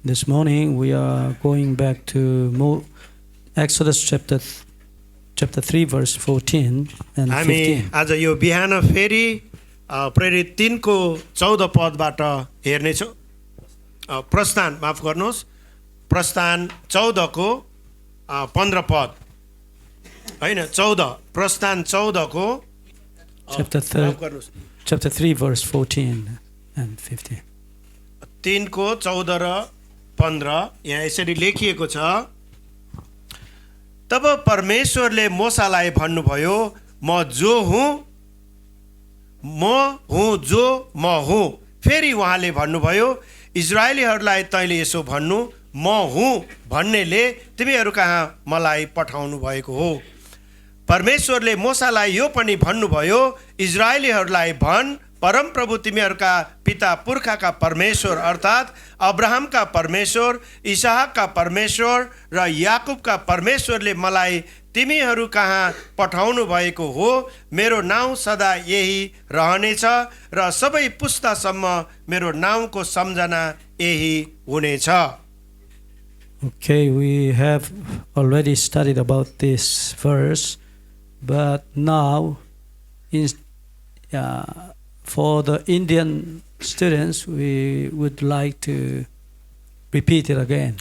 This morning we are going back to Exodus chapter 3 verse 14 and हामी 15. आज यो बिहान फेरि प्रेरित 3 को 14 पदबाट हेर्नेछौँ। प्रस्थान माफ गर्नुहोस्, प्रस्थान 14 को 15 पद हैन, 14 प्रस्थान 14 को Chapter 3 verse 14 and 15. 3 को 14 र 15 यहाँ यसरी लेखिएको छ। तब परमेश्वरले मोसालाई भन्नुभयो, म जो जो म हुँ। फेरि उहाँले भन्नुभयो, इजरायलीहरूलाई तैँले यसो भन्नु, म हुँ भन्नेले तिमीहरू कहाँ मलाई पठाउनु भएको हो। परमेश्वरले मोसालाई यो पनि भन्नुभयो, इजरायलीहरूलाई भन्, परमप्रभु तिमीहरूका पिता पुर्खाका परमेश्वर अर्थात् अब्राहमका परमेश्वर, इसहाकका परमेश्वर र याकुबका परमेश्वरले मलाई तिमीहरू कहाँ पठाउनु भएको हो। मेरो नाउँ सदा यही रहनेछ र सबै पुस्तासम्म मेरो नाउँको सम्झना यही हुनेछ। Okay, we have already studied about this verse, but now for the Indian students, we would like to repeat it again.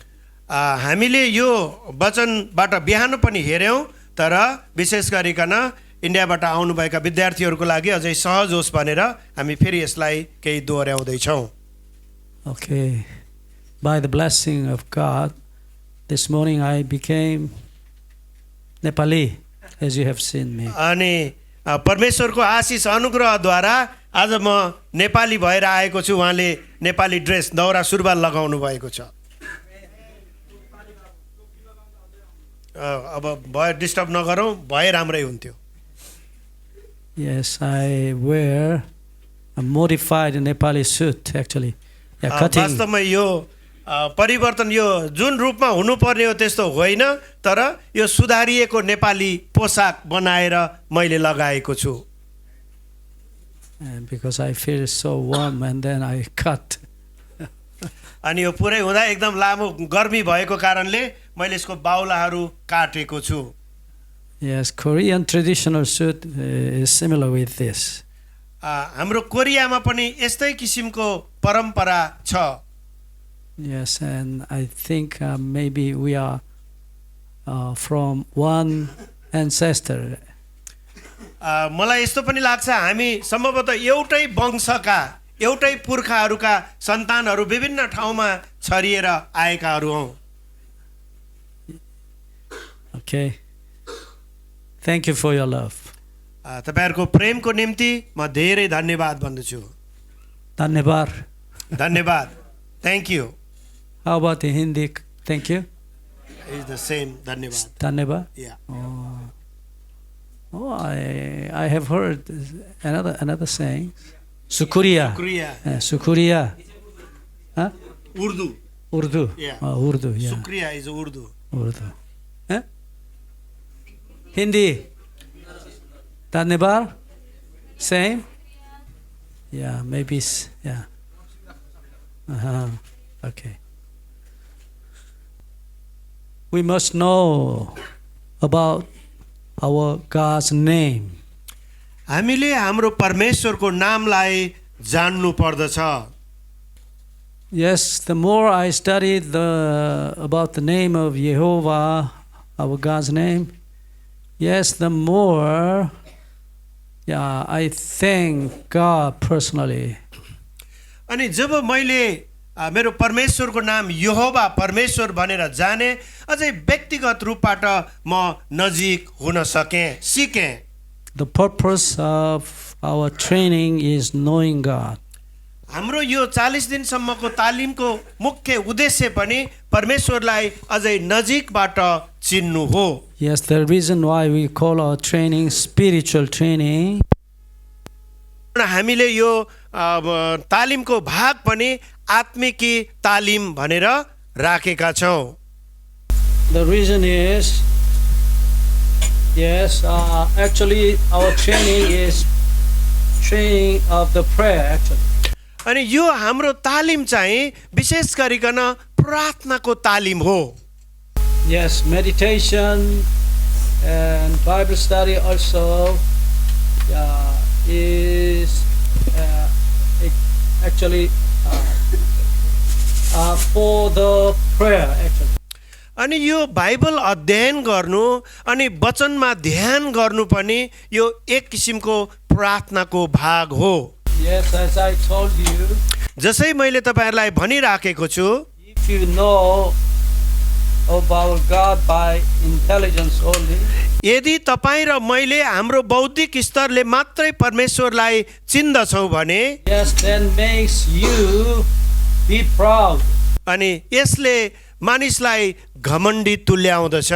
हामीले यो वचनबाट बिहान पनि हेर्यौं, तर विशेष गरिकन इन्डियाबाट आउनुभएका विद्यार्थीहरूको लागि अझै सहज होस् भनेर हामी फेरि यसलाई केही दोहोर्याउँदै छौं। Okay, by the blessing of God, this morning I became Nepali, as you have seen me. अनि परमेश्वरको आशिष अनुग्रहद्वारा आज म नेपाली भएर आएको छु। उहाँले नेपाली ड्रेस दौरा सुरुवाल लगाउनु भएको छ। अब भए डिस्टर्ब नगरौँ, भए राम्रै हुन्थ्यो। Yes, I wear a modified Nepali suit actually. Yeah, cutting. वास्तवमा यो परिवर्तन यो जुन रूपमा हुनुपर्ने हो त्यस्तो होइन, तर यो सुधारिएको नेपाली पोसाक बनाएर मैले लगाएको छु। And because I feel so warm and then I cut. अनि यो पुरै हुँदा एकदम लामो गर्मी भएको कारणले मैले यसको बाहुलाहरू काटेको छु। Yes, Korean traditional suit is similar with this. हाम्रो कोरियामा पनि यस्तै किसिमको परम्परा छ। Yes, and I think maybe we are from one ancestor. मलाई यस्तो पनि लाग्छ हामी सम्भवतः एउटै वंशका, एउटै पुर्खाहरूका सन्तानहरू विभिन्न ठाउँमा छरिएर आएकाहरू हौं। Okay. Thank you for your love. तपाईहरुको प्रेमको निम्ति म धेरै धन्यवाद भन्दछु। धन्यवाद. धन्यवाद. Thank you. How about in Hindi? Thank you. It's the same. धन्यवाद. धन्यवाद. Yeah. Oh, I have heard another saying. Shukriya. Shukriya. Shukriya. Huh? Urdu. Urdu. Yeah. Urdu. Yeah. Shukriya is Urdu. Urdu. Huh? Hindi. Dhanyavad. Same. Yeah. Maybe. Yeah. Okay. We must know about our God's name. हामीले हाम्रो परमेश्वरको नामलाई जान्नु पर्दछ। Yes, the more I studied about the name of Jehovah, our God's name, yes, the more I thank God personally. अनि जब मैले मेरो परमेश्वरको नाम यहोवा परमेश्वर भनेर जाने, अझै व्यक्तिगत रूपबाट म नजिक हुन सके, सिके। The purpose of our training is knowing God. हाम्रो यो 40 दिनसम्मको तालिमको मुख्य उद्देश्य पनि परमेश्वरलाई अझै नजिकबाट चिन्नु हो। Yes, the reason why we call our training spiritual training. हामीले यो तालिमको भाग पनि आत्मिकी तालिम भनेर राखेका छौं। The reason is, yes, actually our training is training of the prayer actually. अनि यो हाम्रो तालिम चाहिँ विशेष गरिकन प्रार्थनाको तालिम हो। Yes, meditation and Bible study also is actually for the prayer actually. अनि यो बाइबल अध्ययन गर्नु अनि वचनमा ध्यान गर्नु पनि यो एक किसिमको प्रार्थनाको भाग हो। Yes, as I told you, जसै मैले तपाईहरुलाई भनिराखेको छु, if you know about God by intelligence only, यदि तपाई र मैले हाम्रो बौद्धिक स्तरले मात्रै परमेश्वरलाई चिन्दछौं भने, yes, then makes you be proud. अनि यसले मानिसलाई घमण्डी तुल्याउँदछ।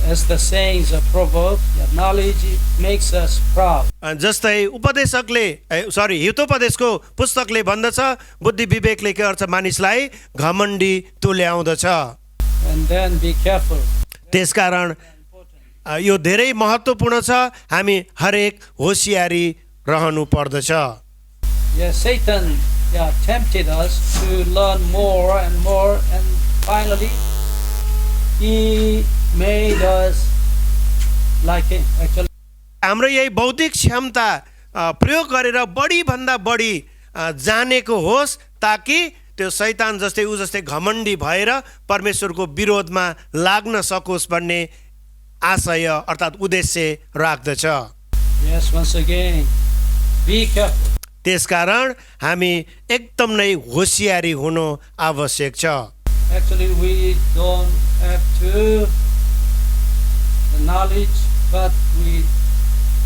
As the sayings of proverb, knowledge makes us proud. जस्तै उपदेशकले हितोपदेशको पुस्तकले भन्दछ, बुद्धि विवेकले के गर्छ, मानिसलाई घमण्डी तुल्याउँदछ। And then be careful. त्यसकारण यो धेरै महत्त्वपूर्ण छ, हामी हरेक होशियारी रहनु पर्दछ। Yes, Satan tempted us to learn more and more, and finally he made us like him actually. हाम्रो यही बौद्धिक क्षमता प्रयोग गरेर बढी भन्दा बढी जानेको होस्, ताकि त्यो शैतान जस्तै उ जस्तै घमण्डी भएर परमेश्वरको विरोधमा लाग्न सकोस् भन्ने आशय अर्थात् उद्देश्य राख्दछ। Yes, once again, be careful. त्यसकारण हामी एकदम नै होशियारी हुनु आवश्यक छ। Actually, we don't have to the knowledge, but we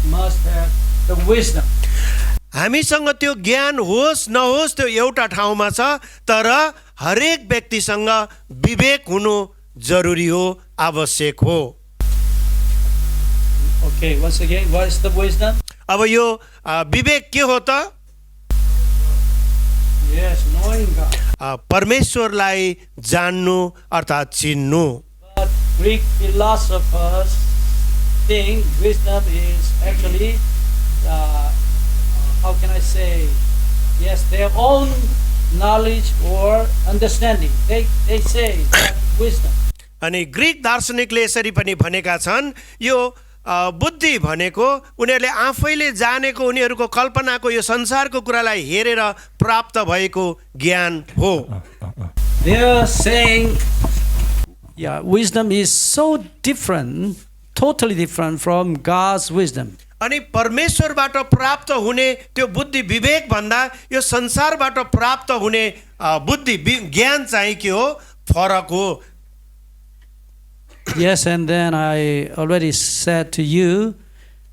must have the wisdom. हामीसँग त्यो ज्ञान होस् नहोस् त्यो एउटा ठाउँमा छ, तर हरेक व्यक्तिसँग विवेक हुनु जरुरी हो, आवश्यक हो। Okay, once again, what is the wisdom? अब यो विवेक के हो त? Yes, knowing God. परमेश्वरलाई जान्नु अर्थात् चिन्नु। But Greek philosophers think wisdom is actually, how can I say, yes, their own knowledge or understanding. They say that wisdom. अनि ग्रीक दार्शनिकले यसरी पनि भनेका छन्, यो बुद्धि भनेको उनीहरूले आफैले जानेको, उनीहरूको कल्पनाको यो संसारको कुरालाई हेरेर प्राप्त भएको ज्ञान हो। They are saying, wisdom is so different, totally different from God's wisdom. अनि परमेश्वरबाट प्राप्त हुने त्यो बुद्धि विवेक भन्दा यो संसारबाट प्राप्त हुने बुद्धि ज्ञान चाहिँ के हो, फरक हो। Yes, and then I already said to you,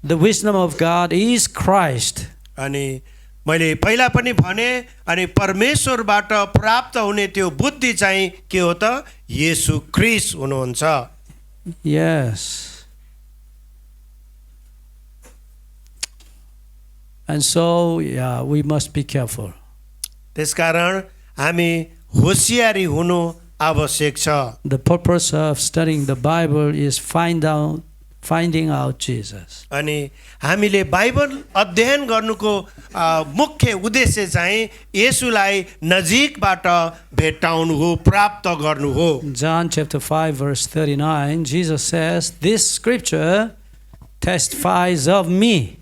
the wisdom of God is Christ. अनि मैले पहिला पनि भने, अनि परमेश्वरबाट प्राप्त हुने त्यो बुद्धि चाहिँ के हो त, येशू ख्रीष्ट हुनुहुन्छ। Yes. And so, we must be careful. त्यसकारण हामी होशियारी हुनु आवश्यक छ। The purpose of studying the Bible is finding out Jesus. अनि हामीले बाइबल अध्ययन गर्नुको मुख्य उद्देश्य चाहिँ येशूलाई नजिकबाट भेट्टाउनु हो, प्राप्त गर्नु हो। John chapter 5 verse 39, Jesus says, this scripture testifies of me.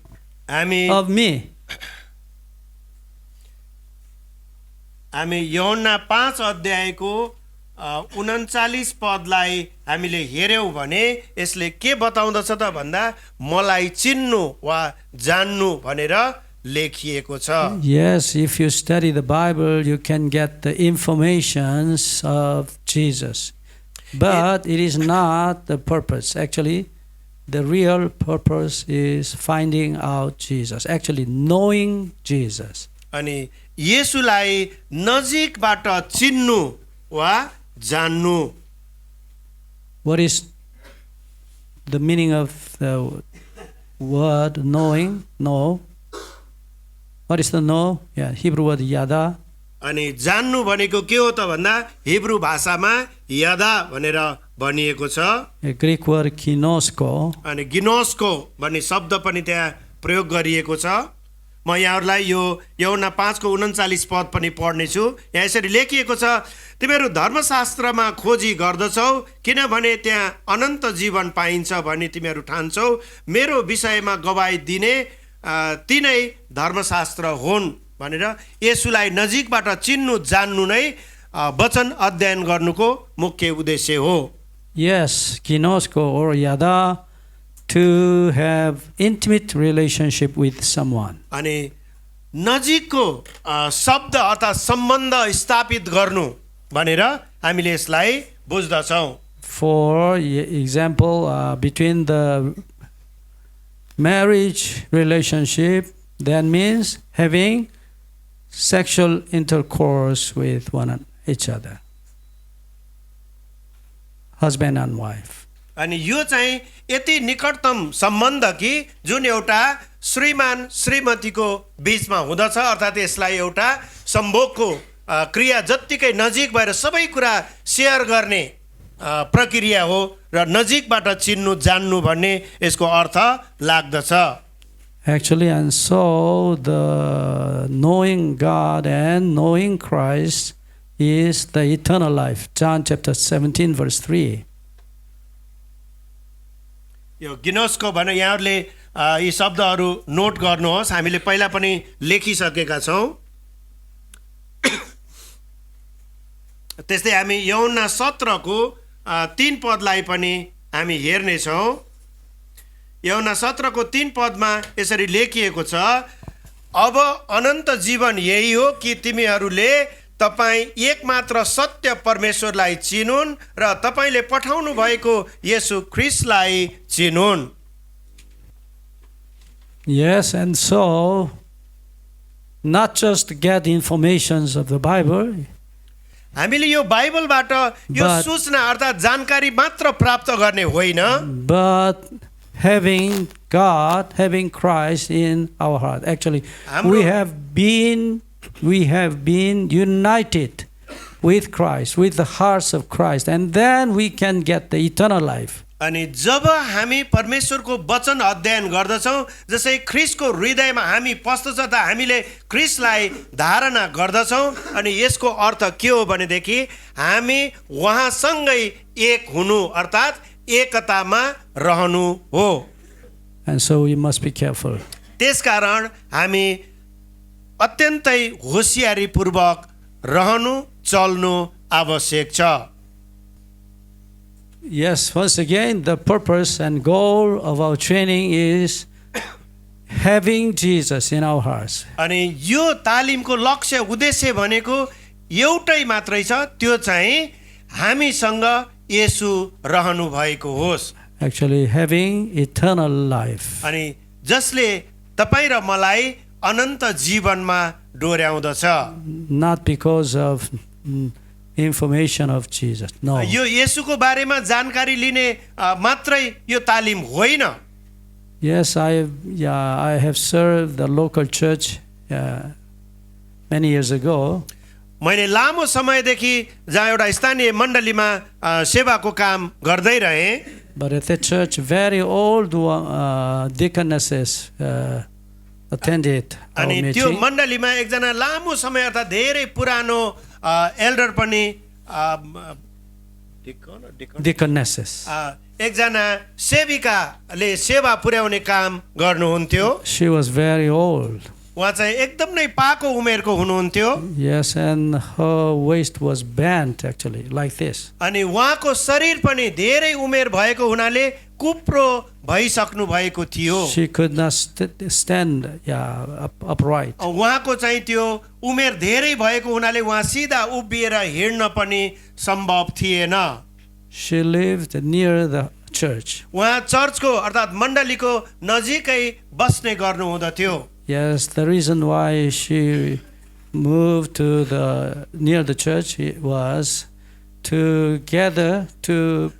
Of me. हामी यूहन्ना 5 अध्यायको 39 पदलाई हामीले हेर्यौं भने यसले के बताउँदछ त भन्दा मलाई चिन्नु वा जान्नु भनेर लेखिएको छ। Yes, if you study the Bible, you can get the informations of Jesus. But it is not the purpose. Actually, the real purpose is finding out Jesus. Actually, knowing Jesus. अनि येशूलाई नजिकबाट चिन्नु वा जान्नु। What is the meaning of the word knowing? Know. What is the know? Hebrew word yada. अनि जान्नु भनेको के हो त भन्दा हिब्रू भाषामा यदा भनेर भनिएको छ। A Greek word ginosko. अनि गिनोस्को भन्ने शब्द पनि त्यहाँ प्रयोग गरिएको छ। म यहाँहरूलाई यो यूहन्ना 5:39 पद पनि पढ्नेछु। यहाँ यसरी लेखिएको छ, तिमीहरू धर्मशास्त्रमा खोजी गर्दछौ किनभने त्यहाँ अनन्त जीवन पाइन्छ भनी तिमीहरू ठान्छौ। मेरो विषयमा गवाही दिने तिनै धर्मशास्त्र हुन् भनेर येशूलाई नजिकबाट चिन्नु जान्नु नै वचन अध्ययन गर्नुको मुख्य उद्देश्य हो। Yes, ginosko or yada, to have intimate relationship with someone. अनि नजिकको शब्द अर्थात् सम्बन्ध स्थापित गर्नु भनेर हामीले यसलाई बुझ्दछौँ। For example, between the marriage relationship, that means having sexual intercourse with one each other, husband and wife. अनि यो चाहिँ यति निकटतम सम्बन्ध कि जुन एउटा श्रीमान श्रीमतीको बीचमा हुँदछ, अर्थात् यसलाई एउटा सम्भोगको क्रिया जत्तिकै नजिक भएर सबै कुरा सेयर गर्ने प्रक्रिया हो र नजिकबाट चिन्नु जान्नु भन्ने यसको अर्थ लाग्दछ। Actually, and so the knowing God and knowing Christ is the eternal life. John chapter 17 verse 3. यो गिनोसको भने यहाँहरूले यी शब्दहरू नोट गर्नुहोस्, हामीले पहिला पनि लेखिसकेका छौँ। त्यस्तै हामी यूहन्ना 17को 3 पदलाई पनि हामी हेर्नेछौँ। यूहन्ना 17को 3 पदमा यसरी लेखिएको छ, अब अनन्त जीवन यही हो कि तिमीहरूले तपाईँ एकमात्र सत्य परमेश्वरलाई चिनुन् र तपाईँले पठाउनु भएको येशू ख्रीष्टलाई चिनुन्। Yes, and so not just get informations of the Bible, हामीले यो बाइबलबाट यो सूचना अर्थात् जानकारी मात्र प्राप्त गर्ने होइन, but having God, having Christ in our heart. Actually, we have been united with Christ, with the hearts of Christ, and then we can get the eternal life. अनि जब हामी परमेश्वरको वचन अध्ययन गर्दछौँ, जसै ख्रीष्टको हृदयमा हामी पस्दछ त हामीले ख्रीष्टलाई धारणा गर्दछौँ। अनि यसको अर्थ के हो भनेदेखि हामी उहाँसँगै एक हुनु अर्थात् एकतामा रहनु हो। And so we must be careful. त्यसकारण हामी अत्यन्तै होशियारीपूर्वक रहनु चल्नु आवश्यक छ। Yes, once again, the purpose and goal of our training is having Jesus in our hearts. अनि यो तालिमको लक्ष्य उद्देश्य भनेको एउटै मात्रै छ, त्यो चाहिँ हामीसँग येशू रहनु भएको होस्। Actually, having eternal life. अनि जसले तपाईँ र मलाई अनन्त जीवनमा डोर्याउँदछ। Not because of information of Jesus. No. यो येशूको बारेमा जानकारी लिने मात्रै यो तालिम होइन। Yes, I have served the local church many years ago. मैले लामो समयदेखि जहाँ एउटा स्थानीय मण्डलीमा सेवाको काम गर्दै रहेँ। But at the church, very old deaconesses attended our अनि meeting. त्यो मण्डलीमा एकजना लामो समय अर्थात् धेरै पुरानो एल्डर पनि Deaconesses. एकजना सेविकाले सेवा पुर्याउने काम गर्नुहुन्थ्यो। She was very old. उहाँ चाहिँ एकदम नै पाको उमेरको हुनुहुन्थ्यो। Yes, and her waist was bent actually like this. अनि उहाँको शरीर पनि धेरै उमेर भएको हुनाले कुप्रो भइसक्नु भएको थियो। She could not stand upright. उहाँको चाहिँ त्यो उमेर धेरै भएको हुनाले उहाँ सिधा उभिएर हिँड्न पनि सम्भव थिएन। She lived near the church. उहाँ चर्चको अर्थात् मण्डलीको नजिकै बस्ने गर्नु हुँदथ्यो। Yes, the reason why she moved to near the church was to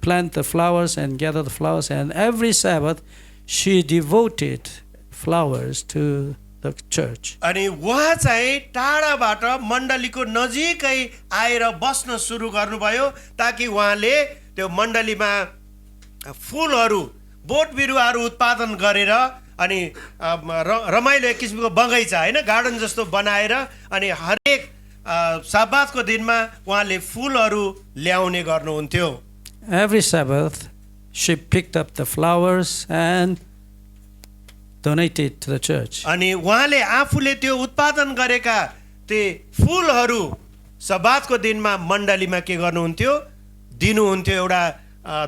plant the flowers and gather the flowers, and every Sabbath she devoted flowers to the church. अनि उहाँ चाहिँ टाढाबाट मण्डलीको नजिकै आएर बस्न सुरु गर्नुभयो ताकि उहाँले त्यो मण्डलीमा फुलहरू बोट बिरुवाहरू उत्पादन गरेर अनि रमाइलो एक किसिमको बगैँचा होइन गार्डन जस्तो बनाएर अनि हरेक सब्बातको दिनमा उहाँले फुलहरू ल्याउने गर्नुहुन्थ्यो. Every Sabbath, she picked up the flowers and donated to the church. अनि उहाँले आफूले त्यो उत्पादन गरेका ती फुलहरू सब्बातको दिनमा मण्डलीमा के गर्नुहुन्थ्यो, दिनुहुन्थ्यो, एउटा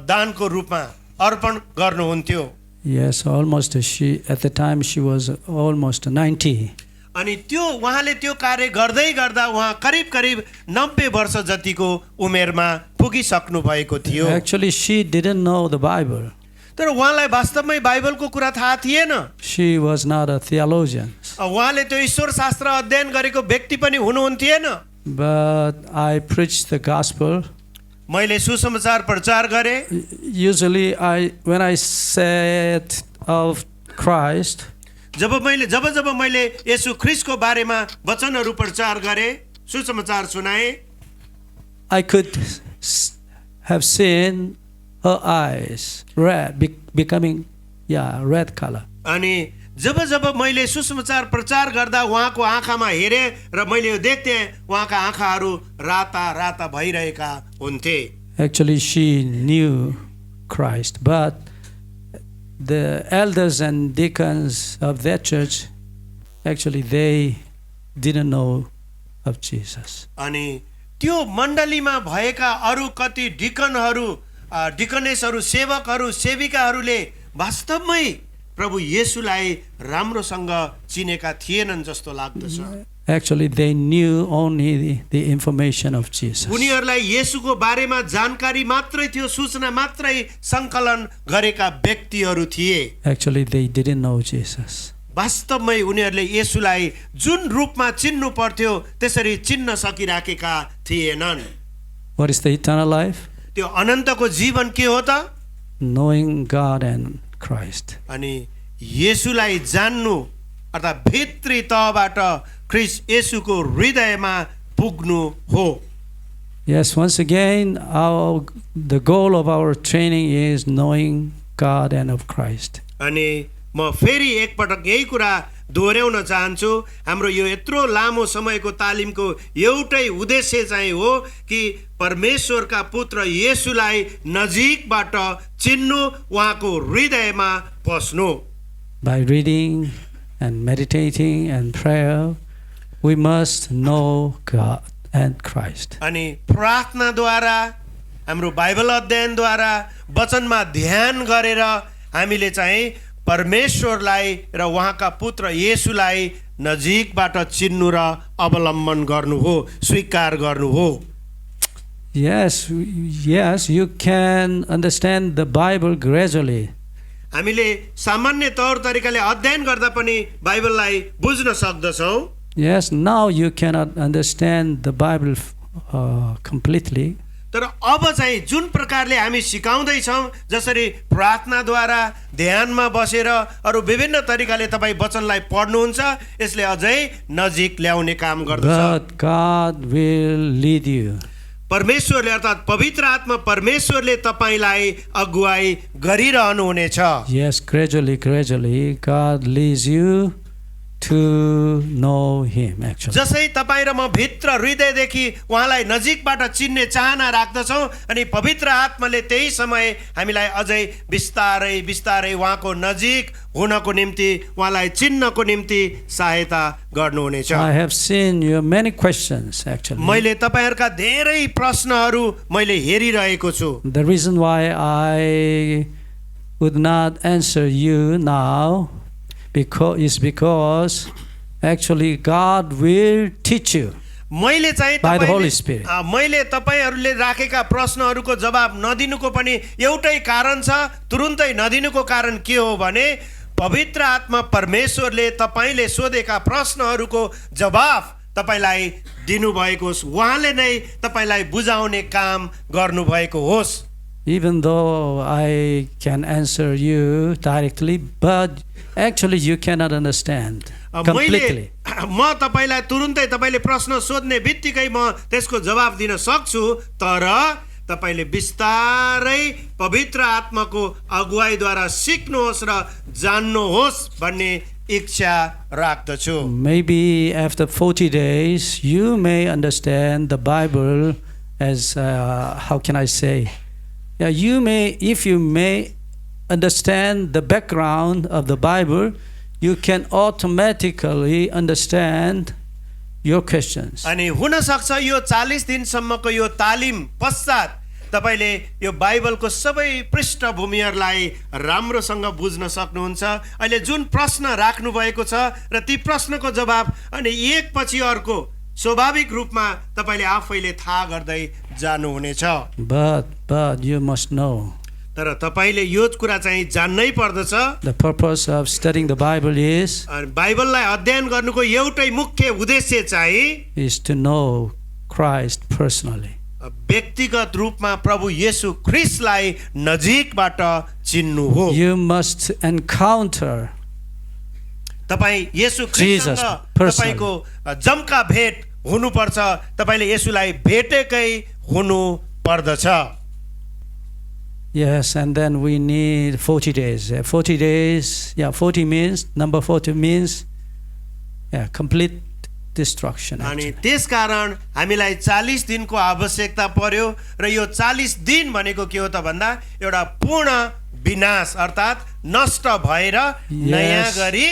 दानको रूपमा अर्पण गर्नुहुन्थ्यो. Yes, almost at the time she was almost 90. अनि त्यो उहाँले त्यो कार्य गर्दै गर्दा उहाँ करिब करिब 90 वर्ष जतिको उमेरमा पुगिसक्नु भएको थियो. Actually, she didn't know the Bible. तर उहाँलाई वास्तवमै बाइबलको कुरा थाहा थिएन. She was not a theologian. उहाँले त्यो ईश्वर शास्त्र अध्ययन गरेको व्यक्ति पनि हुनुहुन्थेन. But I preached the gospel. मैले सुसमाचार प्रचार गरे. Usually, when I said of Christ, जब मैले येशू ख्रीष्टको बारेमा वचनहरू प्रचार गरे, सुसमाचार सुनाए, I could have seen her eyes red, becoming red color. अनि जब मैले सुसमाचार प्रचार गर्दा उहाँको आँखामा हेरे र मैले यो देख्थे उहाँका आँखाहरू राता राता भइरहेका हुन्थे. Actually, she knew Christ, but the elders and deacons of that church, actually, they didn't know of Jesus. अनि त्यो मण्डलीमा भएका अरू कति डिकनहरू, डिकनेसहरू, सेवकहरू, सेविकाहरूले वास्तवमै प्रभु येशूलाई राम्रोसँग चिनेका थिएनन् जस्तो लाग्दछ. Actually, they knew only the information of Jesus. उनीहरूलाई येशूको बारेमा जानकारी मात्रै थियो, सूचना मात्रै सङ्कलन गरेका व्यक्तिहरू थिए. Actually, they didn't know Jesus. वास्तवमै उनीहरूले येशूलाई जुन रूपमा चिन्नु पर्थ्यो त्यसरी चिन्न सकिराखेका थिएनन्. What is the eternal life? त्यो अनन्तको जीवन के हो त? Knowing God and Christ. अनि येशूलाई जान्नु अर्थात् भित्री तहबाट ख्रीष्ट येशूको हृदयमा पुग्नु हो. Yes, once again, the goal of our training is knowing God and of Christ. अनि म फेरि एकपटक यही कुरा दोहोऱ्याउन चाहन्छु. हाम्रो यो यत्रो लामो समयको तालिमको एउटै उद्देश्य चाहिँ हो कि परमेश्वरका पुत्र येशूलाई नजिकबाट चिन्नु, उहाँको हृदयमा पस्नु. By reading and meditating and prayer, we must know God and Christ. अनि प्रार्थनाद्वारा, हाम्रो बाइबल अध्ययनद्वारा, वचनमा ध्यान गरेर हामीले चाहिँ परमेश्वरलाई र उहाँका पुत्र येशूलाई नजिकबाट चिन्नु र अवलम्बन गर्नु हो, स्वीकार गर्नु हो. Yes, you can understand the Bible gradually. हामीले सामान्य तौर तरिकाले अध्ययन गर्दा पनि बाइबललाई बुझ्न सक्दछौँ. Yes, now you cannot understand the Bible completely. तर अब चाहिँ जुन प्रकारले हामी सिकाउँदैछौँ, जसरी प्रार्थनाद्वारा, ध्यानमा बसेर अरू विभिन्न तरिकाले तपाईँ वचनलाई पढ्नुहुन्छ, यसले अझै नजिक ल्याउने काम गर्दछ. But God will lead you. परमेश्वरले अर्थात् पवित्र आत्मा परमेश्वरले तपाईँलाई अगुवाई गरिरहनु हुनेछ. Yes, gradually, God leads you to know Him, actually. जसै तपाईँ र म भित्र हृदयदेखि उहाँलाई नजिकबाट चिन्ने चाहना राख्दछौँ अनि पवित्र आत्माले त्यही समय हामीलाई अझै बिस्तारै बिस्तारै उहाँको नजिक हुनको निम्ति, उहाँलाई चिन्नको निम्ति सहायता गर्नुहुनेछ. I have seen your many questions, actually. मैले तपाईँहरूका धेरै प्रश्नहरू मैले हेरिरहेको छु. The reason why I would not answer you now is because actually God will teach you मैले चाहिँ by the Holy Spirit. मैले तपाईहरूले राखेका प्रश्नहरूको जवाब नदिनुको पनि एउटै कारण छ. तुरुन्तै नदिनुको कारण के हो भने पवित्र आत्मा परमेश्वरले तपाईँले सोधेका प्रश्नहरूको जवाब तपाईँलाई दिनुभएको होस्, उहाँले नै तपाईँलाई बुझाउने काम गर्नुभएको होस्. Even though I can answer you directly, but actually you cannot understand completely. म तपाईँलाई तुरुन्तै तपाईँले प्रश्न सोध्ने बित्तिकै म त्यसको जवाब दिन सक्छु, तर तपाईले बिस्तारै पवित्र आत्माको अगुवाईद्वारा सिक्नुहोस् र जान्नुहोस् भन्ने इच्छा राख्दछु। Maybe after 40 days, you may understand the Bible as, how can I say? Yeah, you may, if you may understand the background of the Bible, you can automatically understand your questions. अनि हुन सक्छ यो 40 दिनसम्मको यो तालिम पश्चात तपाईले यो बाइबलको सबै पृष्ठभूमिहरूलाई राम्रोसँग बुझ्न सक्नुहुन्छ। अहिले जुन प्रश्न राख्नु भएको छ र ती प्रश्नको जवाब अनि एक पछि अर्को स्वाभाविक रूपमा तपाईले आफैले थाहा गर्दै जानुहुनेछ। But you must know तर तपाईले यो कुरा चाहिँ जान्नै पर्दछ। the purpose of studying the Bible is बाइबललाई अध्ययन गर्नुको एउटै मुख्य उद्देश्य चाहिँ to know Christ personally. व्यक्तिगत रूपमा प्रभु येशू ख्रीष्टलाई नजिकबाट चिन्नु हो। You must encounter तपाई येशू Jesus ख्रीष्टसँग personally. तपाईको जम्का भेट हुनुपर्छ। तपाईले येशूलाई भेटेकै हुनु पर्दछ। Yes, and then we need 40 days. 40 days, 40 means, number 40 means, complete destruction. अनि त्यसकारण हामीलाई 40 दिनको आवश्यकता पर्यो र यो 40 दिन भनेको के हो त भन्दा एउटा पूर्ण विनाश अर्थात नष्ट भएर नयाँ गरी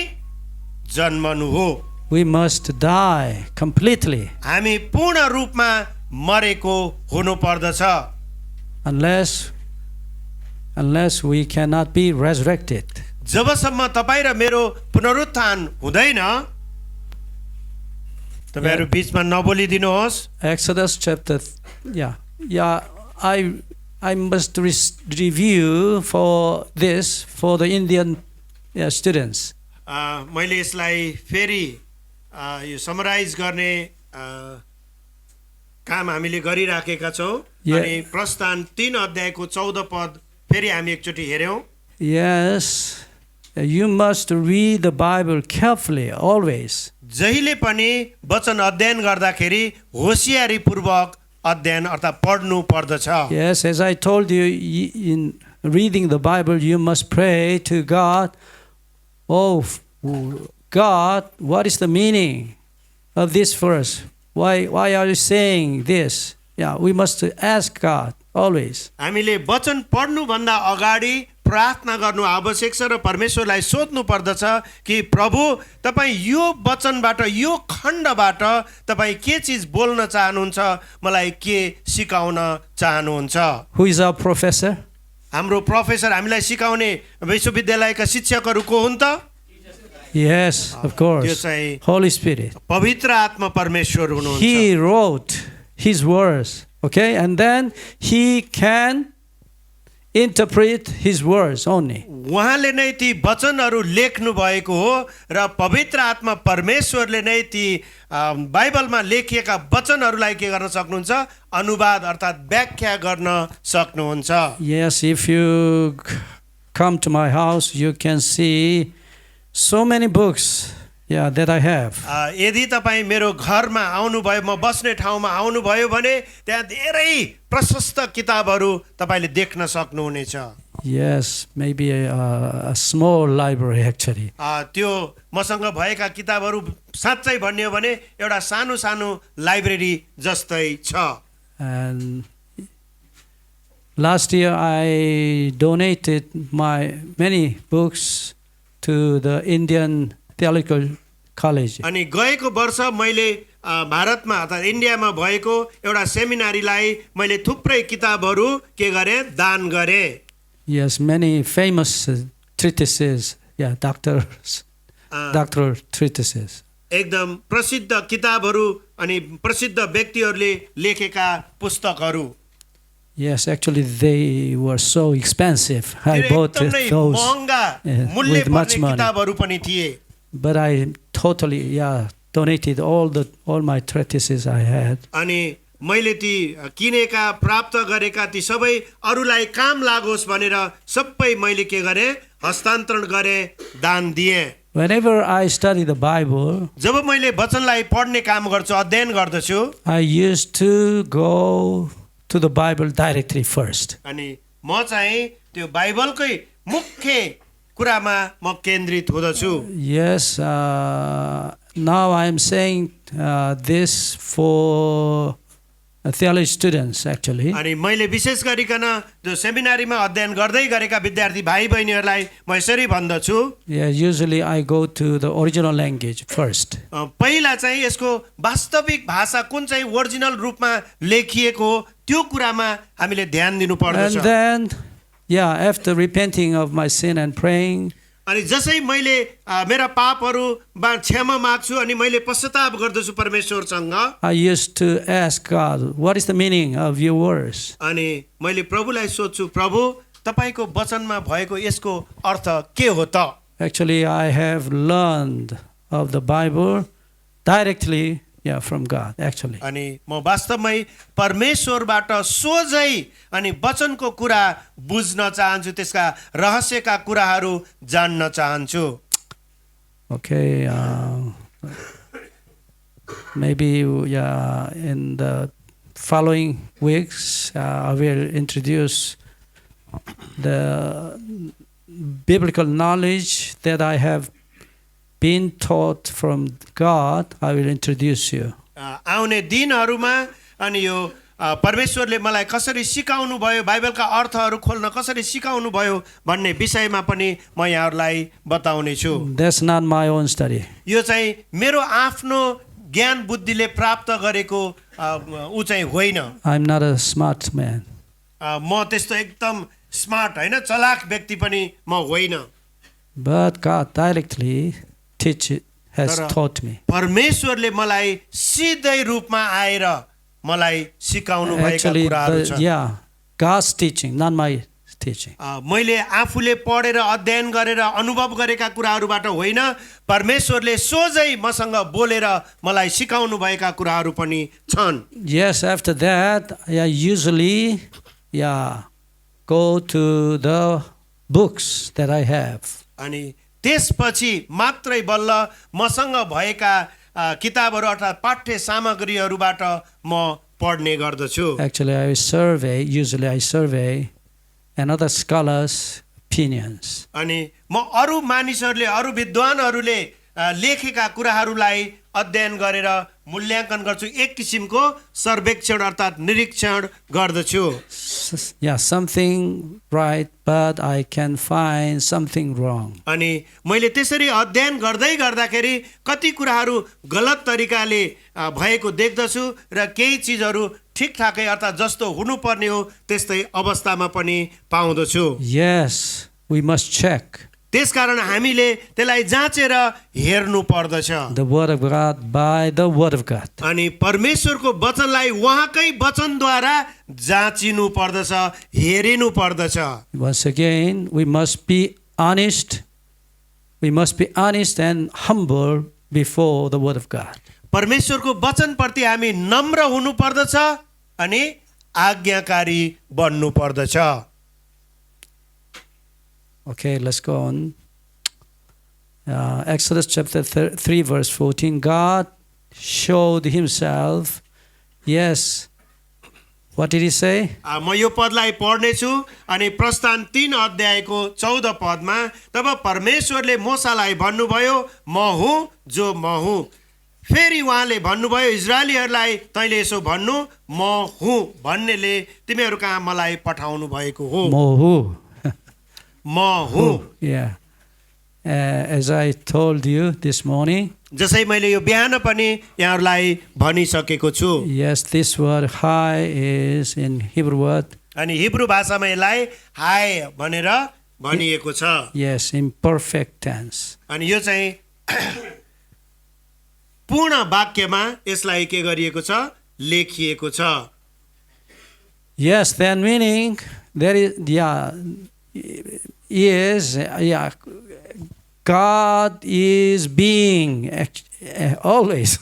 जन्मनु हो। We must die completely हामी पूर्ण रूपमा मरेको हुनु पर्दछ। unless we cannot be resurrected. जबसम्म तपाई र मेरो पुनरुत्थान हुँदैन तपाईहरु बीचमा नबोलिदिनुहोस्। Exodus chapter, I must review for this for the Indian students. मैले यसलाई फेरि यो समराइज गर्ने काम हामीले गरिराखेका छौं। अनि प्रस्थान 3 अध्यायको 14 पद फेरि हामी एकचोटी हेर्यौं। Yes, you must read the Bible carefully always. जहिले पनि वचन अध्ययन गर्दाखेरि होशियारी पूर्वक अध्ययन अर्थात पढ्नु पर्दछ। Yes, as I told you, in reading the Bible, you must pray to God. Oh, God, what is the meaning of this verse? Why are you saying this? We must ask God always. हामीले वचन पढ्नु भन्दा अगाडि प्रार्थना गर्नु आवश्यक छ र परमेश्वरलाई सोध्नु पर्दछ कि प्रभु तपाई यो वचनबाट यो खण्डबाट तपाई के चीज बोल्न चाहनुहुन्छ, मलाई के सिकाउन चाहनुहुन्छ। Who is our professor? हाम्रो प्रोफेसर हामीलाई सिकाउने विश्वविद्यालयका शिक्षकहरू को हुन् त? Yes, of course. Holy Spirit. पवित्र आत्मा परमेश्वर हुनुहुन्छ। He wrote his words, okay? And then he can interpret his words only. उहाँले नै ती वचनहरू लेख्नु भएको हो र पवित्र आत्मा परमेश्वरले नै ती बाइबलमा लेखिएका वचनहरूलाई के गर्न सक्नुहुन्छ? अनुवाद अर्थात व्याख्या गर्न सक्नुहुन्छ। Yes, if you come to my house, you can see so many books that I have. यदि तपाई मेरो घरमा आउनुभयो, म बस्ने ठाउँमा आउनुभयो भने त्यहाँ धेरै प्रशस्त किताबहरू तपाईले देख्न सक्नुहुनेछ। Yes, maybe a small library actually. त्यो मसँग भएका किताबहरू साच्चै भन्ने हो भने एउटा सानो सानो लाइब्रेरी जस्तै छ। And last year I donated my many books to the Indian Theological College. अनि गएको वर्ष मैले भारतमा अर्थात इन्डियामा भएको एउटा सेमिनारीलाई मैले थुप्रै किताबहरू के गरे? दान गरे। Yes, many famous treatises, doctoral treatises. एकदम प्रसिद्ध किताबहरू अनि प्रसिद्ध व्यक्तिहरूले लेखेका पुस्तकहरू। Yes, actually they were so expensive. I bought those with much money. किताबहरू पनि थिए। But I totally donated all my treatises I had. अनि मैले ती किनेका प्राप्त गरेका ती सबै अरूलाई काम लागोस् भनेर सबै मैले के गरे? हस्तान्तरण गरे, दान दिए। Whenever I study the Bible, जब मैले वचनलाई पढ्ने काम गर्छु, अध्ययन गर्दछु, I used to go to the Bible directly first. अनि म चाहिँ त्यो बाइबलकै मुख्य कुरामा म केन्द्रित हुँदछु। Yes, now I am saying this for theology students actually. अनि मैले विशेष गरिकन जो सेमिनारीमा अध्ययन गर्दै गरेका विद्यार्थी भाइ बहिनीहरूलाई म यसरी भन्दछु, Yeah, usually I go to the original language first. पहिला चाहिँ यसको वास्तविक भाषा कुन चाहिँ ओरिजिनल रूपमा लेखिएको हो त्यो कुरामा हामीले ध्यान दिनु पर्दछ। And then, yeah, after repenting of my sin and praying, अनि जसै मैले मेरा पापहरूमा क्षमा माग्छु अनि मैले पश्चाताप गर्दछु परमेश्वरसँग, I used to ask God, what is the meaning of your words? अनि मैले प्रभुलाई सोध्छु, प्रभु तपाईको वचनमा भएको यसको अर्थ के हो त? Actually, I have learned of the Bible directly, yeah, from God, actually. अनि म वास्तवमै परमेश्वरबाट सोझै अनि वचनको कुरा बुझ्न चाहन्छु, त्यसका रहस्यका कुराहरू जान्न चाहन्छु। Okay, maybe yeah, in the following weeks, I will introduce the biblical knowledge that I have been taught from God. I will introduce you. आउने दिनहरूमा अनि यो परमेश्वरले मलाई कसरी सिकाउनु भयो, बाइबलका अर्थहरू खोल्न कसरी सिकाउनु भयो भन्ने विषयमा पनि म यहाँहरूलाई बताउने छु। That's not my own study. यो चाहिँ मेरो आफ्नो ज्ञान बुद्धिले प्राप्त गरेको ऊ चाहिँ होइन। I'm not a smart man. म त्यस्तो एकदम स्मार्ट होइन, चलाक व्यक्ति पनि म होइन। But God directly has तर taught me. परमेश्वरले मलाई सिधै रूपमा आएर मलाई सिकाउनु भएका Actually, कुराहरू छन्। yeah, God's teaching, not my teaching. मैले आफूले पढेर अध्ययन गरेर अनुभव गरेका कुराहरूबाट होइन, परमेश्वरले सोझै मसँग बोलेर मलाई सिकाउनु भएका कुराहरू पनि छन्। Yes, after that, I usually, yeah, go to the books that I have. अनि त्यसपछि मात्रै बल्ल मसँग भएका किताबहरू अर्थात् पाठ्य सामग्रीहरूबाट म पढ्ने गर्दछु। Actually, usually I survey another scholars' opinions. अनि म अरू मानिसहरूले, अरू विद्वानहरूले लेखेका कुराहरूलाई अध्ययन गरेर मूल्याङ्कन गर्छु, एक किसिमको सर्वेक्षण अर्थात् निरीक्षण गर्दछु। Yeah, something right, but I can find something wrong. अनि मैले त्यसरी अध्ययन गर्दै गर्दाखेरि कति कुराहरू गलत तरिकाले भएको देख्दछु र केही चिजहरू ठिकठाकै अर्थात् जस्तो हुनुपर्ने हो त्यस्तै अवस्थामा पनि पाउँदछु। Yes, we must check त्यसकारण हामीले त्यसलाई जाँचेर हेर्नु पर्दछ। the word of God by the word of God. अनि परमेश्वरको वचनलाई उहाँकै वचनद्वारा जाँचिनु पर्दछ, हेरिनु पर्दछ। Once again, we must be honest. We must be honest and humble before the word of God. परमेश्वरको वचनप्रति हामी नम्र हुनु पर्दछ अनि आज्ञाकारी बन्नु पर्दछ। Okay, let's go on. Exodus chapter 3, verse 14. God showed himself. Yes. What did he say? म यो पदलाई पढ्नेछु अनि प्रस्थान 3 अध्यायको 14 पदमा तब परमेश्वरले मोसालाई भन्नुभयो, म हुँ जो म हुँ। फेरि उहाँले भन्नुभयो इजरायलीहरूलाई, तैँले यसो भन्नु, म हुँ भन्नेले तिमीहरू कहाँ मलाई पठाउनु भएको हो। Mohu. म हुँ। Yeah. As I told you this morning. जसै मैले यो बिहान पनि यहाँहरूलाई भनिसकेको छु। Yes, this word hi is in Hebrew word. अनि हिब्रू भाषामा यसलाई हाय भनेर भनिएको छ। Yes, in perfect tense. अनि यो चाहिँ पूर्ण वाक्यमा यसलाई के गरिएको छ, लेखिएको छ। Yes, then meaning there is, God is being always.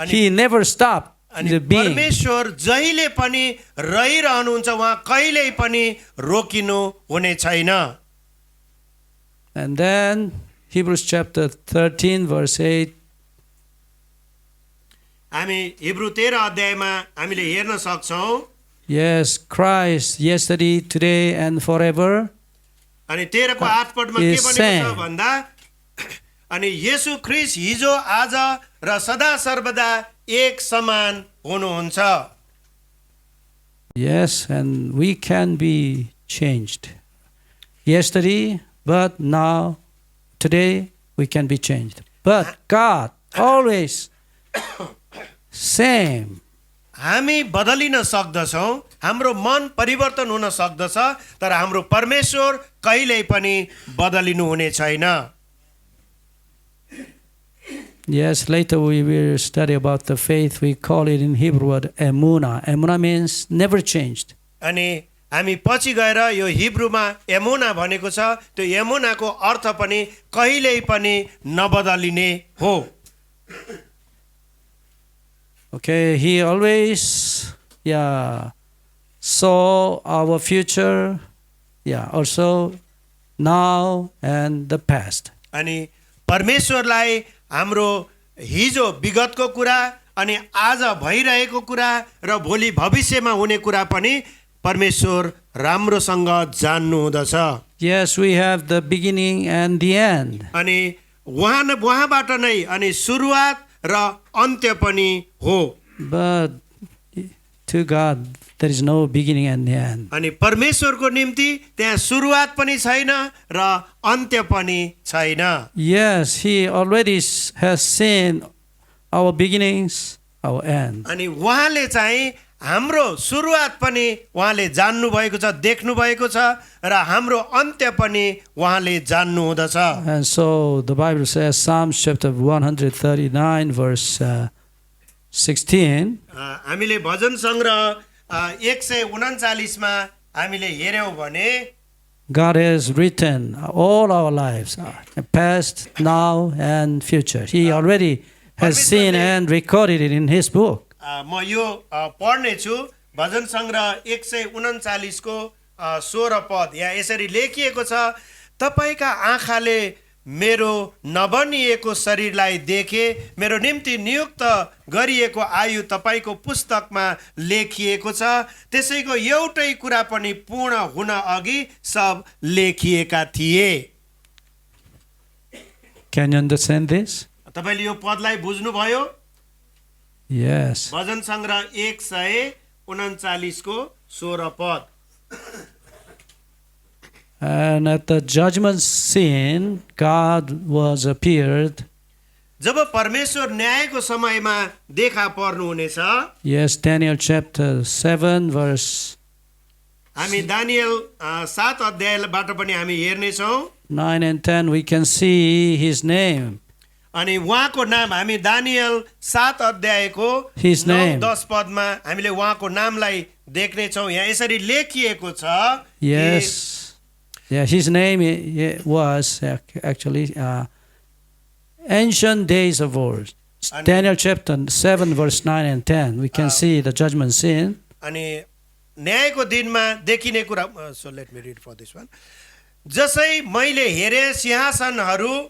He never stopped being. परमेश्वर जहिले पनि रहिरहनुहुन्छ, उहाँ कहिल्यै पनि रोकिनु हुने छैन। And then Hebrews chapter 13 verse 8. हामी हिब्रू 13 अध्यायमा हामीले हेर्न सक्छौं। Yes, Christ yesterday, today, and forever. अनि 13 को 8 पदमा के Is भनेको छ same. भन्दा अनि येशू ख्रीष्ट हिजो आज र सदा सर्वदा एक समान हुनुहुन्छ। Yes, and we can be changed. Yesterday, but now, today, we can be changed. But God always same. हामी बदलिन सक्दछौँ, हाम्रो मन परिवर्तन हुन सक्दछ, तर हाम्रो परमेश्वर कहिल्यै पनि बदलिनु हुने छैन। Yes, later we will study about the faith. We call it in Hebrew word emuna. Emuna means never changed. अनि हामी पछि गएर यो हिब्रूमा एमुना भनेको छ, त्यो एमुनाको अर्थ पनि कहिल्यै पनि नबदलिने हो। Okay, he always, saw our future, also now and the past. अनि परमेश्वरलाई हाम्रो हिजो विगतको कुरा अनि आज भइरहेको कुरा र भोलि भविष्यमा हुने कुरा पनि परमेश्वर राम्रोसँग जान्नु हुँदछ। Yes, we have the beginning and the end. अनि उहाँबाट नै अनि सुरुवात र अन्त्य पनि हो। But to God, there is no beginning and the end. अनि परमेश्वरको निम्ति त्यहाँ सुरुवात पनि छैन र अन्त्य पनि छैन। Yes, he already has seen our beginnings, our end. अनि उहाँले चाहिँ हाम्रो सुरुवात पनि उहाँले जान्नु भएको छ, देख्नु भएको छ र हाम्रो अन्त्य पनि उहाँले जान्नु हुँदछ। And so the Bible says, Psalms chapter 139, verse 16. हामीले भजन सङ्ग्रह 139 मा हामीले हेर्यौँ भने God has written all our lives, past, now, and future. He already has seen and recorded it in His book. म यो पढ्ने छु भजन सङ्ग्रह 139 को 16 पद। यहाँ यसरी लेखिएको छ, तपाईका आँखाले मेरो नबनिएको शरीरलाई देखे, मेरो निम्ति नियुक्त गरिएको आयु तपाईको पुस्तकमा लेखिएको छ, त्यसैको एउटै कुरा पनि पूर्ण हुन अघि सब लेखिएका थिए। Can you understand this? तपाईले यो पदलाई बुझ्नुभयो? Yes. भजन सङ्ग्रह 139 को 16 पद। And at the judgment scene, God was appeared. जब परमेश्वर न्यायको समयमा देखा पर्नु हुनेछ, Yes, Daniel chapter 7, verse हामी दानियल 7 अध्यायबाट पनि हामी हेर्ने छौं। 9 and 10, we can see His name. अनि उहाँको नाम हामी दानियल 7 अध्यायको His 9 name. 10 पदमा हामीले उहाँको नामलाई देख्ने छौं। यहाँ यसरी लेखिएको छ। Yes. Yeah, His name was actually ancient days of old. Daniel chapter 7, verse 9 and 10, we can see the judgment scene. अनि न्यायको दिनमा देखिने कुरा, so let me read for this one. जसै मैले हेरे सिंहासनहरू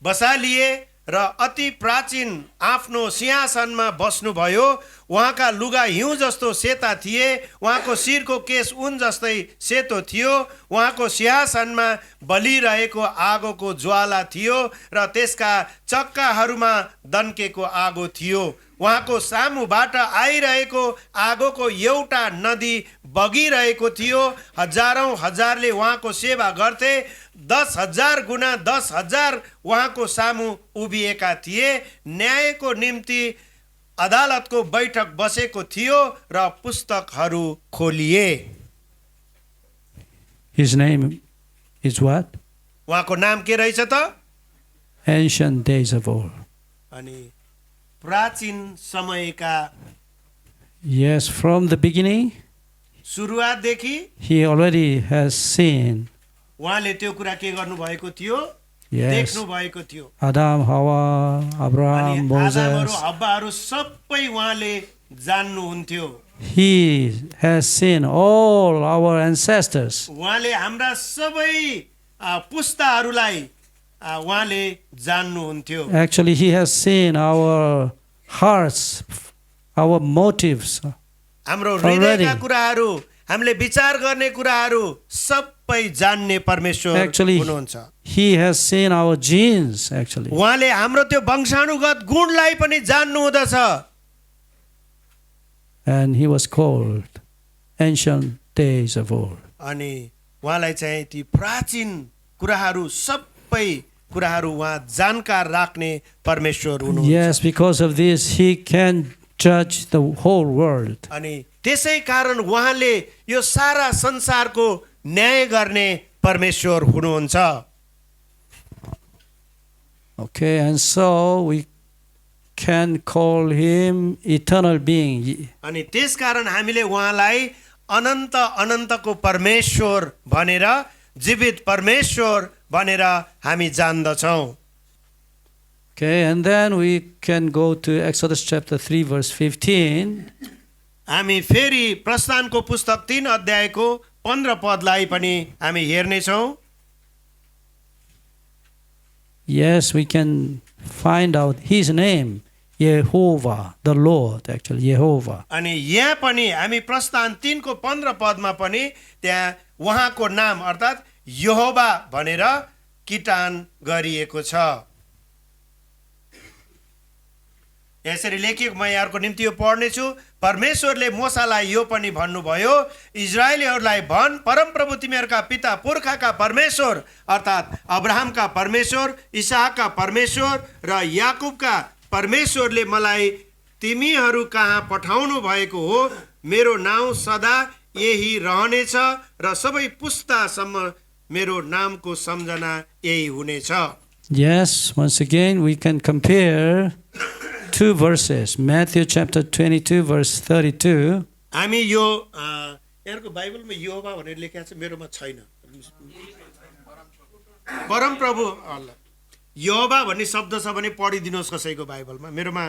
बसालिए र अति प्राचीन आफ्नो सिंहासनमा बस्नुभयो, उहाँका लुगा हिउँ जस्तो सेता थिए, उहाँको शिरको केश ऊन जस्तै सेतो थियो, उहाँको सिंहासनमा बलिरहेको आगोको ज्वाला थियो र त्यसका चक्काहरूमा दन्केको आगो थियो। उहाँको सामुबाट आइरहेको आगोको एउटा नदी बगिरहेको थियो। हजारौं हजारले उहाँको सेवा गर्थे, 10,000 गुना 10,000 उहाँको सामु उभिएका थिए। न्यायको निम्ति अदालतको बैठक बसेको थियो र पुस्तकहरू खोलिए। His name is what? उहाँको नाम के रहेछ त? Ancient days of old. अनि प्राचीन समयका, Yes, from the beginning, सुरुवातदेखि He already has seen. उहाँले त्यो कुरा के गर्नु भएको थियो? Yes. देख्नु भएको थियो। Adam, Hawa, अनि Abraham, आदामहरू Moses. हब्बाहरू सबै उहाँले जान्नुहुन्थ्यो। He has seen all our ancestors. उहाँले हाम्रा सबै पुस्ताहरूलाई उहाँले जान्नुहुन्थ्यो। Actually, He has seen our hearts, our motives, हाम्रो Already. हृदयका कुराहरू, हामीले विचार गर्ने कुराहरू सबै जान्ने परमेश्वर Actually, हुनुहुन्छ। He has seen our genes, actually. उहाँले हाम्रो त्यो वंशानुगत गुणलाई पनि जान्नु हुँदछ। And He was called Ancient Days of Old. अनि उहाँलाई चाहिँ ती प्राचीन कुराहरू सबै कुराहरू उहाँ जानकार राख्ने परमेश्वर हुनुहुन्छ। Yes, because of this, He can judge the whole world. अनि त्यसै कारण उहाँले यो सारा संसारको न्याय गर्ने परमेश्वर हुनुहुन्छ। Okay, and so we can call Him Eternal Being. अनि त्यसकारण हामीले उहाँलाई अनन्त अनन्तको परमेश्वर भनेर, जीवित परमेश्वर भनेर हामी जान्दछौँ। Okay, and then we can go to Exodus chapter 3, verse 15. हामी फेरि प्रस्थानको पुस्तक 3 अध्यायको 15 पदलाई पनि हामी हेर्नेछौँ। Yes, we can find out His name, Yehovah, the Lord, actually, Yehovah. अनि यहाँ पनि हामी प्रस्थान 3 को 15 पदमा पनि त्यहाँ उहाँको नाम अर्थात् यहोवा भनेर किटान गरिएको छ। यसरी लेखिएको म यहाँको निम्ति यो पढ्नेछु। परमेश्वरले मूसालाई यो पनि भन्नुभयो, इजरायलीहरूलाई भन्, परमप्रभु तिमीहरूका पिता पुर्खाका परमेश्वर अर्थात् अब्राहमका परमेश्वर, इसहाकका परमेश्वर र याकुबका परमेश्वरले मलाई तिमीहरू कहाँ पठाउनु भएको हो। मेरो नाउँ सदा यही रहनेछ र सबै पुस्तासम्म मेरो नामको सम्झना यही हुनेछ। Yes, once again, we can compare two verses. Matthew chapter 22, verse 32. हामी यो यहाँको बाइबलमा यहोवा भनेर लेखेको छ, मेरोमा छैन। परमप्रभु अल्लाह यहोवा भन्ने शब्द छ भने पढिदिनुहोस् कसैको बाइबलमा। मेरोमा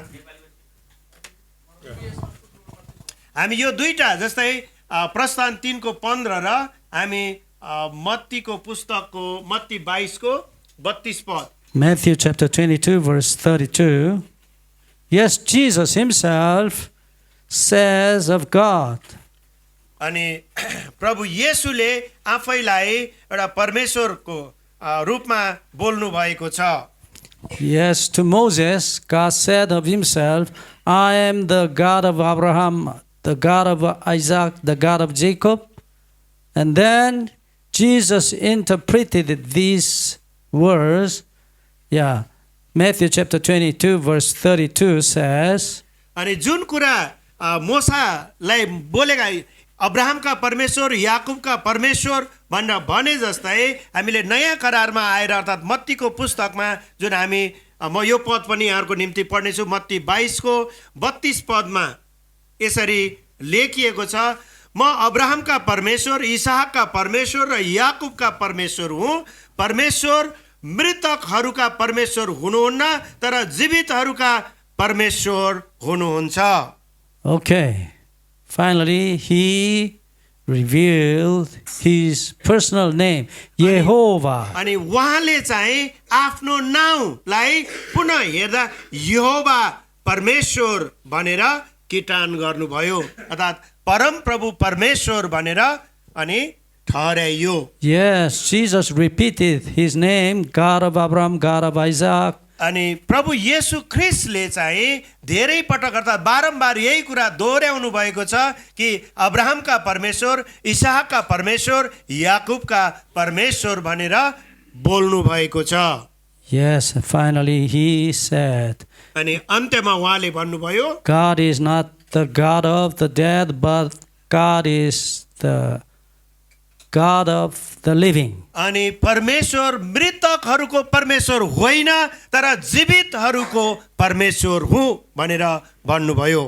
हामी यो दुईटा जस्तै प्रस्थान 3 को 15 र हामी मत्तीको पुस्तकको मत्ती 22 को 32 पद। Matthew chapter 22, verse 32. Yes, Jesus Himself says of God. अनि प्रभु येशूले आफैलाई एउटा परमेश्वरको रूपमा बोल्नु भएको छ। Yes, to Moses, God said of Himself, I am the God of Abraham, the God of Isaac, the God of Jacob. And then Jesus interpreted these words. Yeah, Matthew chapter 22, verse 32 says, अनि जुन कुरा मूसालाई बोलेका अब्राहमका परमेश्वर, याकुबका परमेश्वर भनेर भने जस्तै हामीले नयाँ करारमा आएर अर्थात् मत्तीको पुस्तकमा जुन हामी म यो पद पनि यहाँको निम्ति पढ्नेछु। मत्ती 22 को 32 पदमा यसरी लेखिएको छ, म अब्राहमका परमेश्वर, इसहाकका परमेश्वर र याकुबका परमेश्वर हुँ। परमेश्वर मृतकहरूका परमेश्वर हुनुहुन्न तर जीवितहरूका परमेश्वर हुनुहुन्छ। okay, finally He revealed His personal name, Yehovah. अनि उहाँले चाहिँ आफ्नो नाउँलाई पुनः हेर्दा यहोवा परमेश्वर भनेर किटान गर्नुभयो अर्थात् परम प्रभु परमेश्वर भनेर अनि ठहराइयो। Yes, Jesus repeated His name, God of Abraham, God of Isaac. अनि प्रभु येशू ख्रिस्टले चाहिँ धेरै पटक अर्थात् बारम्बार यही कुरा दोहोऱ्याउनु भएको छ कि अब्राहमका परमेश्वर, इसहाकका परमेश्वर, याकुबका परमेश्वर भनेर बोल्नु भएको छ। Yes, finally He said, अनि अन्त्यमा उहाँले भन्नुभयो, God is not the God of the dead, but God is the God of the living. अनि परमेश्वर मृतकहरूको परमेश्वर होइन तर जीवितहरूको परमेश्वर हुँ भनेर भन्नुभयो।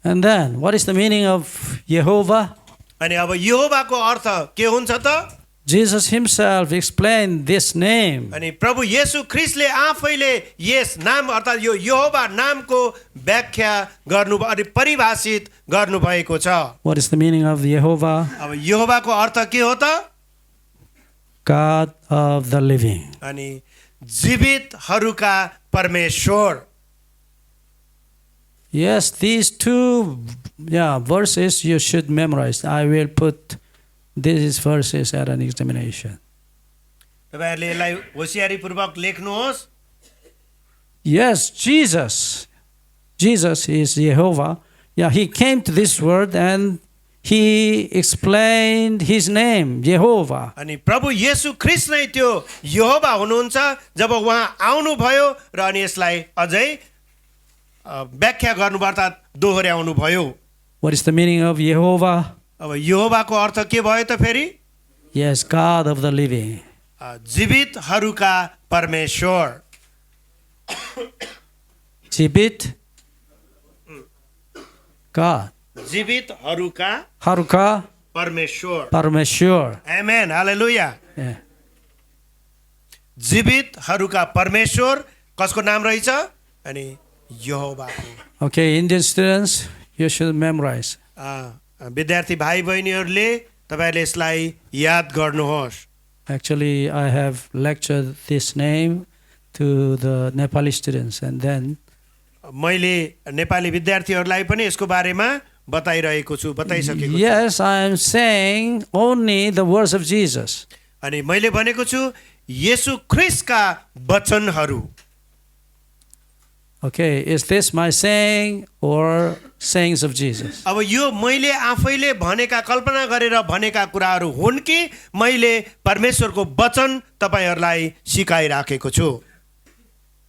And then, what is the meaning of Yehovah? अनि अब यहोवाको अर्थ के हुन्छ त? Jesus Himself explained this name. अनि प्रभु येशू ख्रिस्टले आफैले यस नाम अर्थात् यो यहोवा नामको व्याख्या गर्नु अनि परिभाषित गर्नु भएको छ। What is the meaning of Yehovah? अब यहोवाको अर्थ के हो त? God of the living. अनि जीवितहरूका परमेश्वर। Yes, these two verses you should memorize. I will put these verses at an examination. तपाईँहरूले यसलाई होसियारीपूर्वक लेख्नुहोस्. Yes, Jesus is Jehovah. Yeah, he came to this world and he explained his name, Jehovah. अनि प्रभु येशू ख्रीष्ट नै त्यो यहोवा हुनुहुन्छ जब उहाँ आउनुभयो र अनि यसलाई अझै व्याख्या गर्नु अर्थात् दोहोर्याउनु भयो. What is the meaning of Jehovah? अब यहोवाको अर्थ के भयो त फेरि? Yes, God of the living. जीवितहरूका परमेश्वर. Jibit, God. जीवितहरूका Haruka, परमेश्वर. Parameshwar. आमेन, हालेलुया. Yeah. जीवितहरूका परमेश्वर कसको नाम रहेछ? अनि यहोवाको. Okay, Indian students, you should memorize. विद्यार्थी भाइ बहिनीहरूले तपाईँहरूले यसलाई याद गर्नुहोस्. Actually, I have lectured this name to the Nepali students and then मैले नेपाली विद्यार्थीहरूलाई पनि यसको बारेमा बताइरहेको छु, बताइसकेको छु. yes, I am saying only the words of Jesus. अनि मैले भनेको छु येशू ख्रीष्टका वचनहरू. Okay, is this my saying or sayings of Jesus? अब यो मैले आफैले भनेका कल्पना गरेर भनेका कुराहरू हुन् कि मैले परमेश्वरको वचन तपाईहरूलाई सिकाइराखेको छु.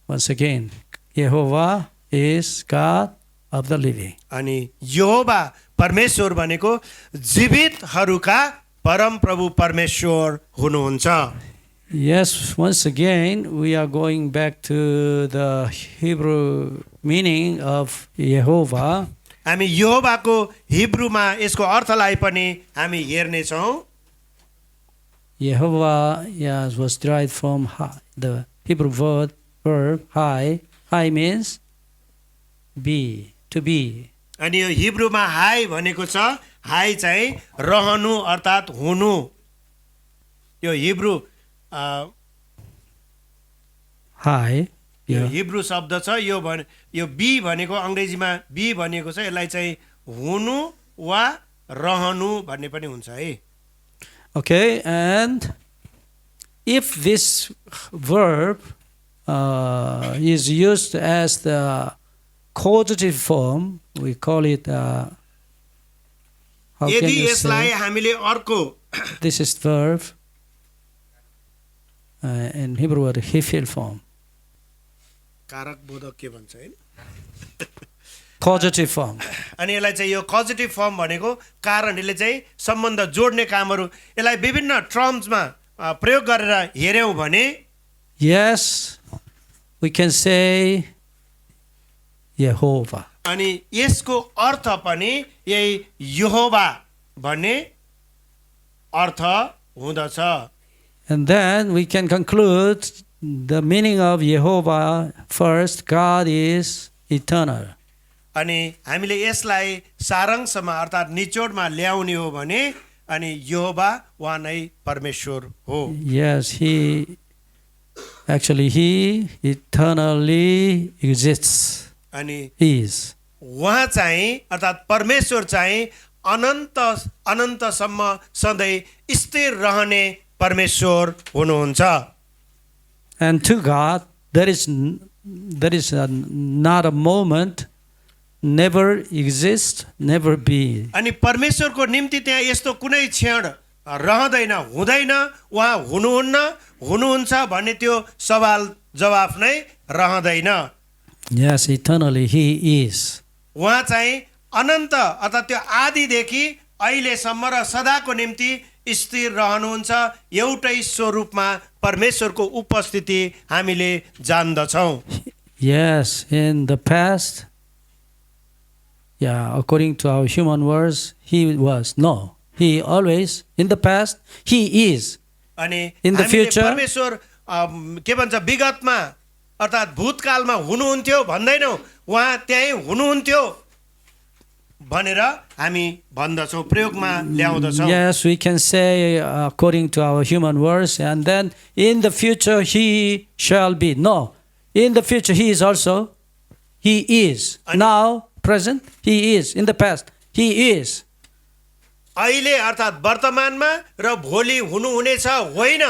Once again, Jehovah is God of the living. अनि यहोवा परमेश्वर भनेको जीवितहरूका परम प्रभु परमेश्वर हुनुहुन्छ. Yes, once again, we are going back to the Hebrew meaning of Jehovah. हामी यहोवाको हिब्रूमा यसको अर्थलाई पनि हामी हेर्नेछौँ. Jehovah, yes, was derived from the Hebrew verb hai. Hai means be, to be. अनि यो हिब्रूमा हाई भनेको छ. हाई चाहिँ रहनु अर्थात् हुनु. यो हिब्रू Hai. यो Yeah. हिब्रू शब्द छ. यो बी भनेको अङ्ग्रेजीमा बी भनेको छ. यसलाई चाहिँ हुनु वा रहनु भन्ने पनि हुन्छ है. Okay, and if this verb is used as the causative form, we call it, how can यदि you यसलाई say? हामीले अर्को This is verb in Hebrew word, hefil form. कारक बोधक के भन्छ हैन. Causative form. अनि यसलाई चाहिँ यो कजेटिभ फर्म भनेको कारण यसले चाहिँ सम्बन्ध जोड्ने कामहरू यसलाई विभिन्न टर्म्समा प्रयोग गरेर हेर्यौं भने Yes, we can say Jehovah. अनि यसको अर्थ पनि यही यहोवा भन्ने अर्थ हुँदछ. And then we can conclude the meaning of Jehovah first. God is eternal. अनि हामीले यसलाई सारांशमा अर्थात् निचोडमा ल्याउने हो भने अनि यहोवा उहाँ नै परमेश्वर हो. Yes, he eternally exists. अनि Is. उहाँ चाहिँ अर्थात् परमेश्वर चाहिँ अनन्तसम्म सधैँ स्थिर रहने परमेश्वर हुनुहुन्छ. And to God, there is not a moment, never exist, never be. अनि परमेश्वरको निम्ति त्यहाँ यस्तो कुनै क्षण रहँदैन, हुँदैन. उहाँ हुनुहुन्छ भन्ने त्यो सवाल जवाफ नै रहँदैन. Yes, eternally he is. उहाँ चाहिँ अनन्त अर्थात् त्यो आदिदेखि अहिलेसम्म र सदाको निम्ति स्थिर रहनुहुन्छ. एउटै स्वरूपमा परमेश्वरको उपस्थिति हामीले जान्दछौँ. Yes, in the past, according to our human words, he was. No, he always, in the past, he is. अनि In the हामीले future, परमेश्वर के भन्छ विगतमा अर्थात् भूतकालमा हुनुहुन्थ्यो भन्दैनौँ. उहाँ त्यही हुनुहुन्थ्यो भनेर हामी भन्दछौँ, प्रयोगमा ल्याउँदछौँ. yes, we can say according to our human words, and then in the future he shall be. No, in the future he is also. He is. Now present, He is. In the past, He is. अहिले अर्थात् वर्तमानमा र भोलि हुनुहुनेछ होइन,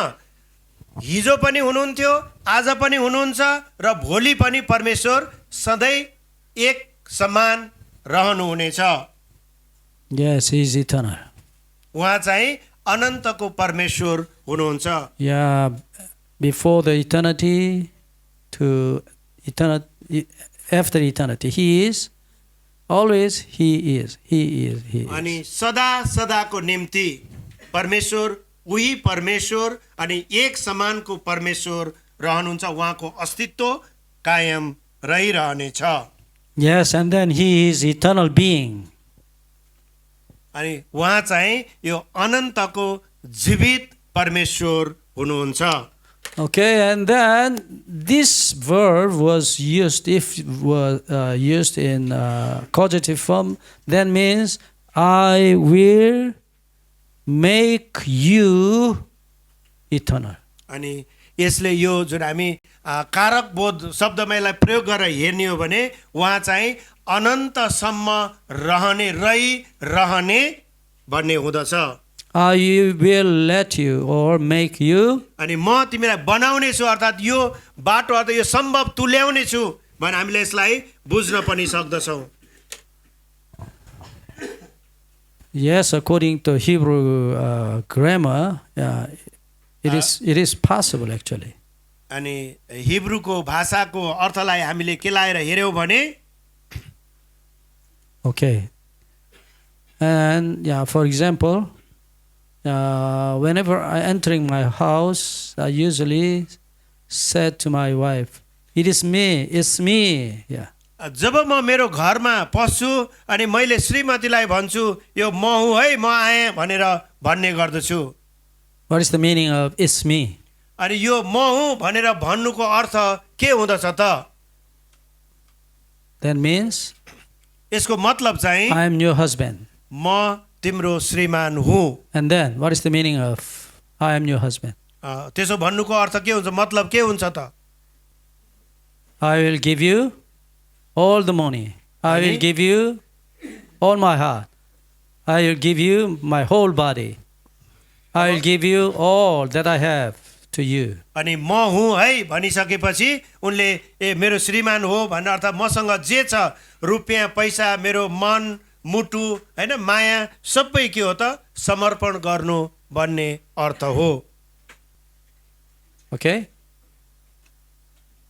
हिजो पनि हुनुहुन्थ्यो, आज पनि हुनुहुन्छ र भोलि पनि परमेश्वर सधैँ एक समान रहनुहुनेछ। Yes, He is eternal. उहाँ चाहिँ अनन्तको परमेश्वर हुनुहुन्छ। Yeah, before the eternity to eternity, after eternity, He is. Always He is. He is. He is. अनि सदा सदाको निम्ति परमेश्वर उही परमेश्वर अनि एक समानको परमेश्वर रहनुहुन्छ। उहाँको अस्तित्व कायम रहिरहनेछ। Yes, and then He is eternal being. अनि उहाँ चाहिँ यो अनन्तको जीवित परमेश्वर हुनुहुन्छ। Okay, and then this verb was used, if was used in causative form, then means I will make you eternal. अनि यसले यो जुन हामी कारक बोध शब्दमा यसलाई प्रयोग गरेर हेर्ने हो भने उहाँ चाहिँ अनन्तसम्म रहने भन्ने हुँदछ। I will let you or make you. अनि म तिमीलाई बनाउने छु अर्थात् यो बाटो अर्थात् यो सम्भव तुल्याउने छु भने हामीले यसलाई बुझ्न पनि सक्दछौँ। Yes, according to Hebrew grammar, it is possible actually. अनि हिब्रूको भाषाको अर्थलाई हामीले के लाएर हेर्यौँ भने Okay. And yeah, for example, whenever I entering my house, I usually said to my wife, "It is me, it's me." Yeah. जब म मेरो घरमा पस्छु अनि मैले श्रीमतीलाई भन्छु यो म हुँ है, म आएँ भनेर भन्ने गर्दछु। What is the meaning of "it's me"? अनि यो म हुँ भनेर भन्नुको अर्थ के हुँदछ त? That means यसको मतलब चाहिँ I am your husband. म तिम्रो श्रीमान हुँ। And then what is the meaning of I am your husband? त्यसो भन्नुको अर्थ के हुन्छ, मतलब के हुन्छ त? I will give you all the money. I will give you all my heart. I will give you my whole body. I will give you all that I have to you. अनि म हुँ है भनिसकेपछि उनले ए मेरो श्रीमान हो भन्ने अर्थ मसँग जे छ रुपियाँ पैसा मेरो मन मुटु हैन माया सबै के हो त समर्पण गर्नु भन्ने अर्थ हो। Okay?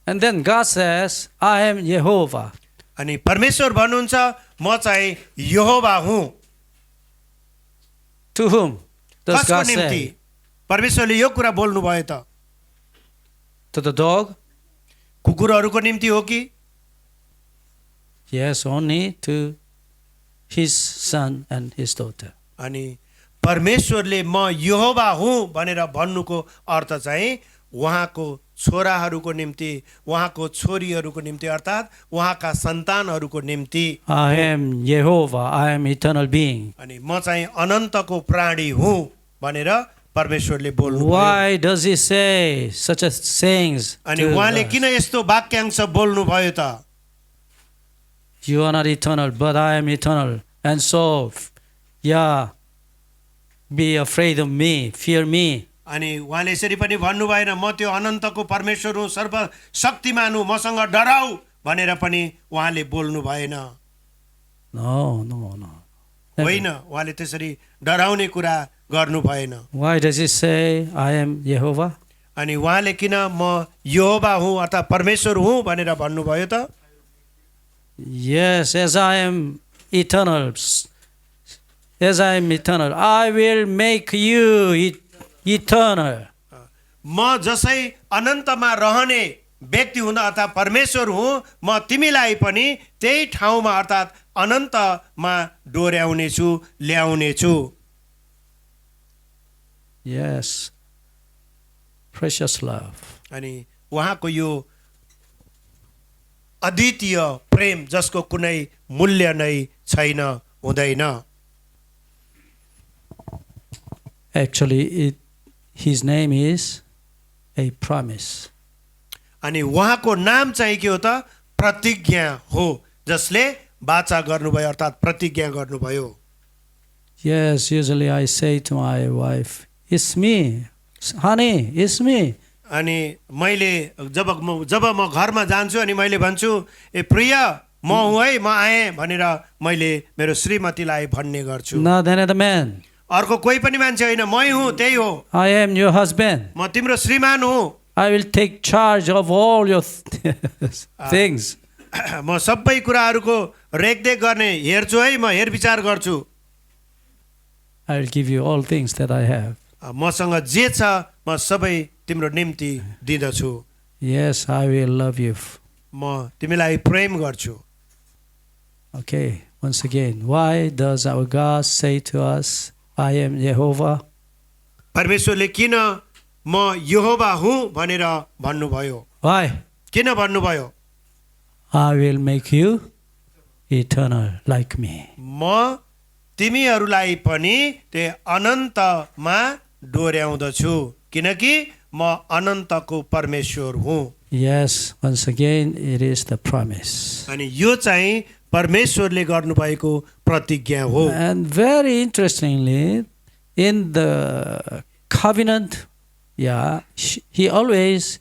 And then God says, I am Jehovah. अनि परमेश्वर भन्नुहुन्छ म चाहिँ यहोवा हुँ। To whom does कसको God निम्ति say? परमेश्वरले यो कुरा बोल्नु भयो त? To the dog? कुकुरहरूको निम्ति हो कि? Yes, only to his son and his daughter. अनि परमेश्वरले म यहोवा हुँ भनेर भन्नुको अर्थ चाहिँ उहाँको छोराहरूको निम्ति, उहाँको छोरीहरूको निम्ति अर्थात् उहाँका सन्तानहरूको निम्ति। I am Jehovah, I am eternal being. अनि म चाहिँ अनन्तको प्राणी हुँ भनेर परमेश्वरले बोल्नु भयो। Why does he say such a sayings? अनि to उहाँले us? किन यस्तो वाक्यांश बोल्नु भयो त? You are not eternal, but I am eternal. And so, yeah, be afraid of me, fear me. अनि उहाँले यसरी पनि भन्नु भएन म त्यो अनन्तको परमेश्वर हुँ, सर्वशक्तिमान हुँ, मसँग डराऊ भनेर पनि उहाँले बोल्नु भएन। No, no, no. होइन, उहाँले त्यसरी डराउने कुरा गर्नु भएन। Why does he say, I am Jehovah? अनि उहाँले किन म यहोवा हुँ अर्थात् परमेश्वर हुँ भनेर भन्नुभयो त? Yes, as I am eternal, I will make you eternal. म जसै अनन्तमा रहने व्यक्ति हुन अर्थात् परमेश्वर हुँ, म तिमीलाई पनि त्यही ठाउँमा अर्थात् अनन्तमा डोर्याउने छु, ल्याउने छु। Yes, precious love. अनि उहाँको यो अद्वितीय प्रेम जसको कुनै मूल्य नै छैन, हुँदैन। Actually, his name is a promise. अनि उहाँको नाम चाहिँ के हो त? प्रतिज्ञा हो, जसले वाचा गर्नुभयो अर्थात् प्रतिज्ञा गर्नुभयो। Yes, usually I say to my wife, "It's me, honey, it's me." अनि मैले जब म घरमा जान्छु अनि मैले भन्छु ए प्रिय म हुँ है म आएँ भनेर मैले मेरो श्रीमतीलाई भन्ने गर्छु। Not another man. अर्को कोही पनि मान्छे होइन, मै हुँ, त्यही हो, I am your husband. म तिम्रो श्रीमान हुँ। I will take charge of all your things. म सबै कुराहरूको रेखदेख गर्ने हेर्छु है, म हेरविचार गर्छु। I will give you all things that I have. मसँग जे छ म सबै तिम्रो निम्ति दिँदछु। Yes, I will love you. म तिमीलाई प्रेम गर्छु। Okay, once again, why does our God say to us, I am Jehovah? परमेश्वरले किन म यहोवा हुँ भनेर भन्नुभयो? Why? किन भन्नुभयो? I will make you eternal like me. म तिमीहरूलाई पनि त्यो अनन्तमा डोर्याउँदछु किनकि म अनन्तको परमेश्वर हुँ। Yes, once again, it is the promise. अनि यो चाहिँ परमेश्वरले गर्नुभएको प्रतिज्ञा हो। And very interestingly, in the covenant, he always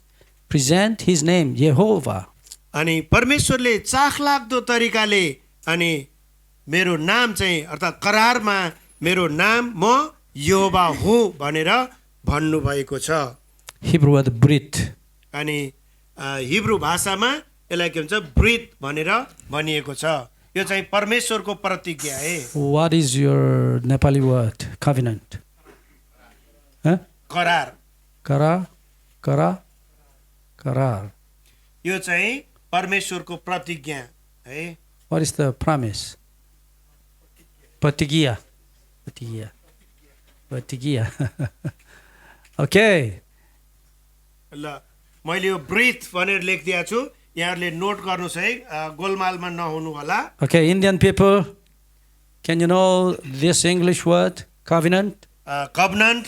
present his name, Jehovah. अनि परमेश्वरले चाखलाग्दो तरिकाले अनि मेरो नाम चाहिँ अर्थात् करारमा मेरो नाम म यहोवा हुँ भनेर भन्नुभएको छ। Hebrew word brit. अनि हिब्रू भाषामा यसलाई के भन्छ ब्रिथ भनेर भनिएको छ। यो चाहिँ परमेश्वरको प्रतिज्ञा है। What is your Nepali word? Covenant. Huh? करार। Karar. यो चाहिँ परमेश्वरको प्रतिज्ञा है। What is the promise? Patigia. Okay. ल मैले यो ब्रिथ भनेर लेखिदिएको छु, यहाँहरूले नोट गर्नुहोस् है, गोलमालमा नहुनु होला। Okay, Indian people, can you know this English word, covenant? कभनन्ट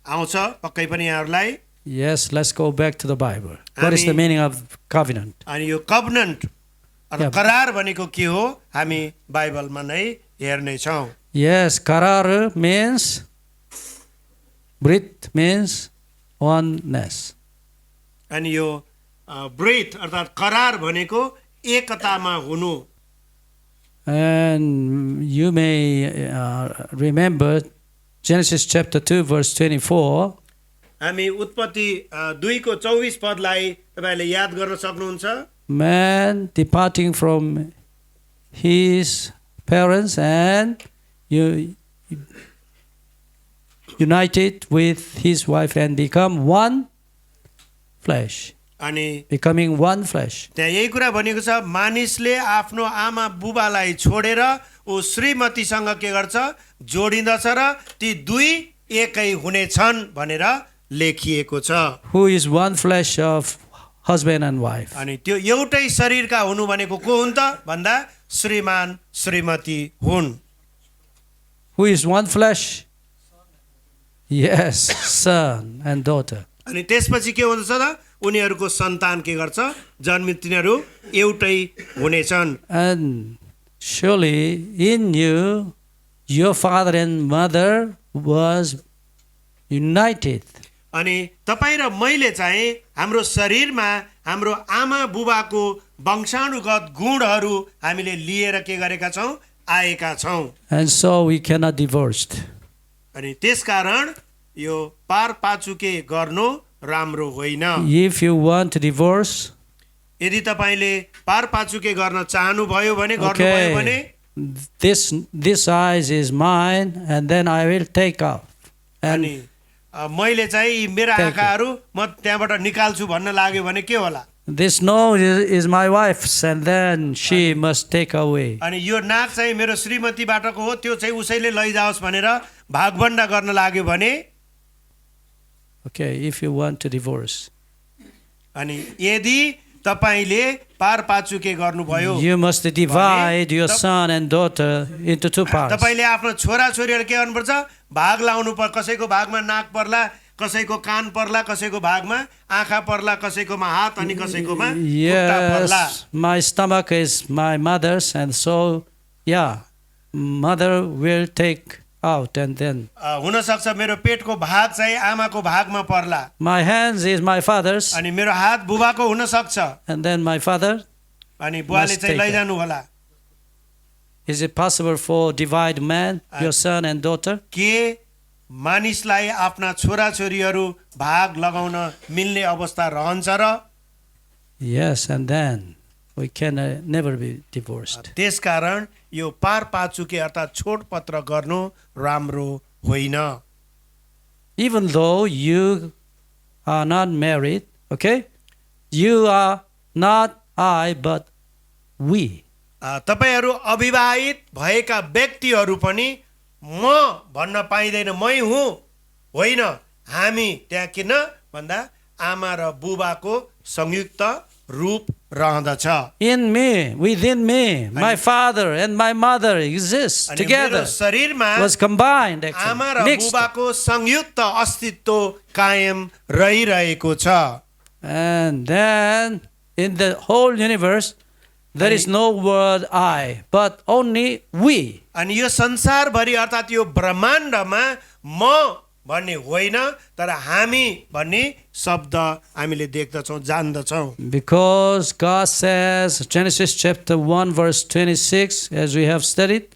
आउँछ पक्कै पनि यहाँहरूलाई। Yes, let's go back to the Bible. What is the meaning of covenant? अनि यो कभनन्ट करार भनेको के हो हामी बाइबलमा नै हेर्ने छौँ। Yes, karar means, brit means oneness. अनि यो ब्रिथ अर्थात् करार भनेको एकतामा हुनु। And you may remember Genesis chapter 2 verse 24. हामी उत्पत्ति 2 को 24 पदलाई तपाईले याद गर्न सक्नुहुन्छ। Man departing from his parents and united with his wife and become one flesh. अनि Becoming one flesh. त्यहाँ यही कुरा भनेको छ, मानिसले आफ्नो आमा बुबालाई छोडेर ऊ श्रीमतीसँग के गर्छ जोडिन्दछ र ती दुई एकै हुनेछन् भनेर लेखिएको छ। Who is one flesh of husband and wife? अनि त्यो एउटै शरीरका हुनु भनेको को हुन् त भन्दा श्रीमान श्रीमती हुन्। Who is one flesh? Yes, son and daughter. अनि त्यसपछि के हुन्छ त उनीहरूको सन्तान के गर्छ जन्मित तिनीहरू एउटै हुनेछन्। And surely in you, your father and mother was united. अनि तपाईँ र मैले चाहिँ हाम्रो शरीरमा हाम्रो आमा बुबाको वंशानुगत गुणहरू हामीले लिएर के गरेका छौँ आएका छौँ। And so we cannot divorce. अनि त्यसकारण यो पारपाचुके गर्नु राम्रो होइन। If you want to divorce, यदि तपाईले पारपाचुके गर्न चाहनुभयो भने गर्नुभयो भने this eyes is mine and then I will take off. And अनि मैले चाहिँ मेरा आँखाहरू म त्यहाँबाट निकाल्छु भन्न लाग्यो भने के होला? this nose is my wife's and then she must take away. अनि यो नाक चाहिँ मेरो श्रीमतीबाटको हो त्यो चाहिँ उसैले लैजाओस् भनेर भागभण्डा गर्न लाग्यो भने Okay, if you want to divorce, अनि यदि तपाईले पारपाचुके गर्नुभयो you must divide your son and daughter into two parts. तपाईले आफ्नो छोरा छोरीहरु के गर्नुपर्छ भाग लाउनु पर्छ। कसैको भागमा नाक पर्ला, कसैको कान पर्ला कसैको भागमा, आँखा पर्ला कसैकोमा हात अनि कसैकोमा खुट्टा पर्ला। Yes, my stomach is my mother's, and so, yeah, mother will take out, and then हुनसक्छ मेरो पेटको भाग चाहिँ आमाको भागमा पर्ला, my hands is my father's, अनि मेरो हात बुबाको हुनसक्छ, and then my father. अनि बुवाले Must चाहिँ take लैजानु होला। Is it possible for divide man, your son and daughter? के मानिसलाई आफ्ना छोराछोरीहरू भाग लगाउन मिल्ने अवस्था रहन्छ र? Yes, and then we can never be divorced. त्यसकारण यो पार पाचुके अर्थात् छोडपत्र गर्नु राम्रो होइन। Even though you are not married, okay? You are not I, but we. तपाईहरू अविवाहित भएका व्यक्तिहरू पनि म भन्न पाइँदैन, मै हुँ, होइन हामी। त्यहाँ किन भन्दा आमा र बुबाको संयुक्त रूप रहँदछ। In me, within me, my father and my mother exist अनि मेरो together. शरीरमा Was combined आमा actually, र mixed. बुबाको संयुक्त अस्तित्व कायम रहिरहेको छ। And then in the whole universe, there is no word I, but only we. अनि यो संसारभरि अर्थात् यो ब्रह्माण्डमा म भन्ने होइन, तर हामी भन्ने शब्द हामीले देख्दछौँ, जान्दछौँ। Because God says, Genesis chapter 1 verse 26, as we have studied,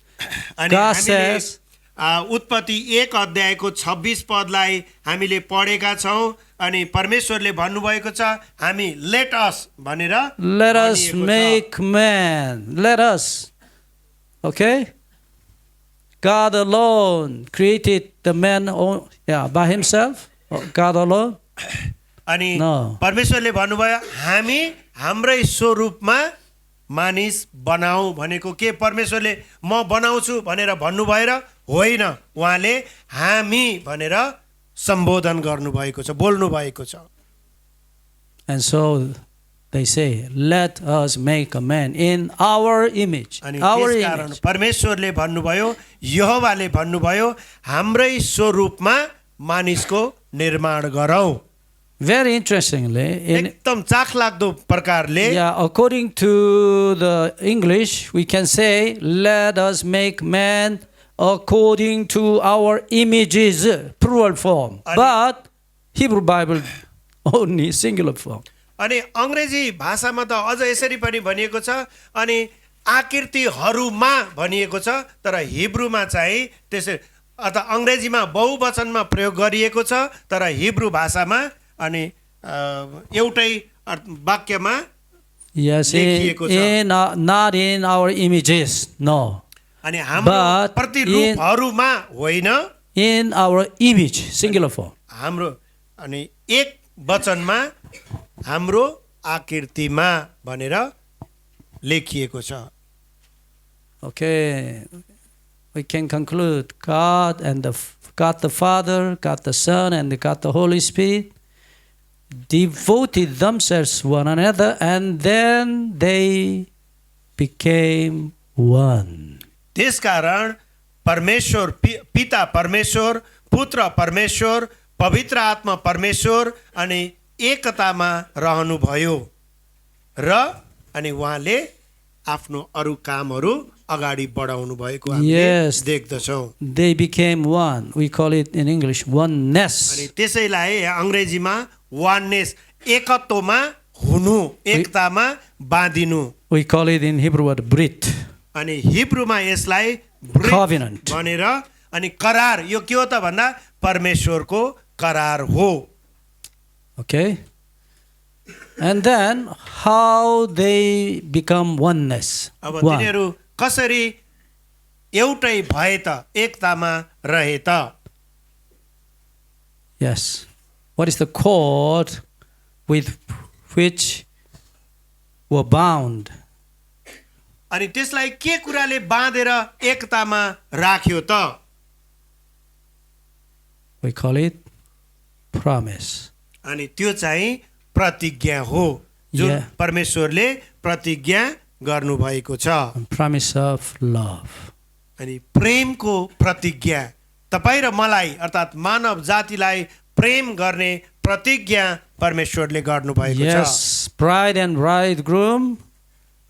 अनि God हामीले says, उत्पत्ति 1 अध्यायको 26 पदलाई हामीले पढेका छौँ, अनि परमेश्वरले भन्नुभएको छ हामी लेट अस भनेर let us भनिएको छ। make man. Let us. Okay? God alone created the man by himself. God alone. अनि No. परमेश्वरले भन्नुभयो हामी हाम्रै स्वरूपमा मानिस बनाऊ भनेको के परमेश्वरले म बनाउँछु भनेर भन्नुभएर होइन, उहाँले हामी भनेर सम्बोधन गर्नुभएको छ, बोल्नु भएको छ। And so they say, let us make a man in our image. अनि Our त्यसकारण image. परमेश्वरले भन्नुभयो, यहोवाले भन्नुभयो हाम्रै स्वरूपमा मानिसको निर्माण गरौँ। Very interestingly, in एकदम चाखलाग्दो प्रकारले according to the English, we can say, let us make man according to our images, plural form. But Hebrew Bible, only singular form. अनि अङ्ग्रेजी भाषामा त अझ यसरी पनि भनिएको छ, अनि आकृतिहरूमा भनिएको छ, तर हिब्रूमा चाहिँ त्यसै अथवा अङ्ग्रेजीमा बहुवचनमा प्रयोग गरिएको छ, तर हिब्रू भाषामा अनि एउटै वाक्यमा Yes, लेखिएको छ। not in our images, no. अनि हाम्रो But प्रतिरूपहरूमा होइन, In our image, singular form. हाम्रो अनि एक वचनमा हाम्रो आकृतिमा भनेर लेखिएको छ। Okay, we can conclude God the Father, God the Son, and God the Holy Spirit devoted themselves to one another, and then they became one. त्यसकारण परमेश्वर पिता परमेश्वर, पुत्र परमेश्वर, पवित्र आत्मा परमेश्वर अनि एकतामा रहनुभयो र अनि उहाँले आफ्नो अरू कामहरू अगाडि बढाउनु भएको हामीले Yes. देख्दछौँ। They became one. We call it in English oneness. अनि त्यसैलाई अङ्ग्रेजीमा वाननेस, एकत्वमा हुनु, एकतामा बाँधिनु, We call it in Hebrew word brit. अनि हिब्रूमा यसलाई ब्रिथ Covenant. भनेर, अनि करार, यो के हो त भन्दा परमेश्वरको करार हो। Okay? And then how they become oneness. अब One. तिनीहरू कसरी एउटै भए त, एकतामा रहे त? Yes. What is the cord with which were bound? अनि त्यसलाई के कुराले बाँधेर एकतामा राख्यो त? We call it promise. अनि त्यो चाहिँ प्रतिज्ञा हो, जुन Yeah. परमेश्वरले प्रतिज्ञा गर्नुभएको छ। And promise of love. अनि प्रेमको प्रतिज्ञा, तपाईँ र मलाई अर्थात् मानव जातिलाई प्रेम गर्ने प्रतिज्ञा परमेश्वरले गर्नुभएको छ। Yes, bride and bridegroom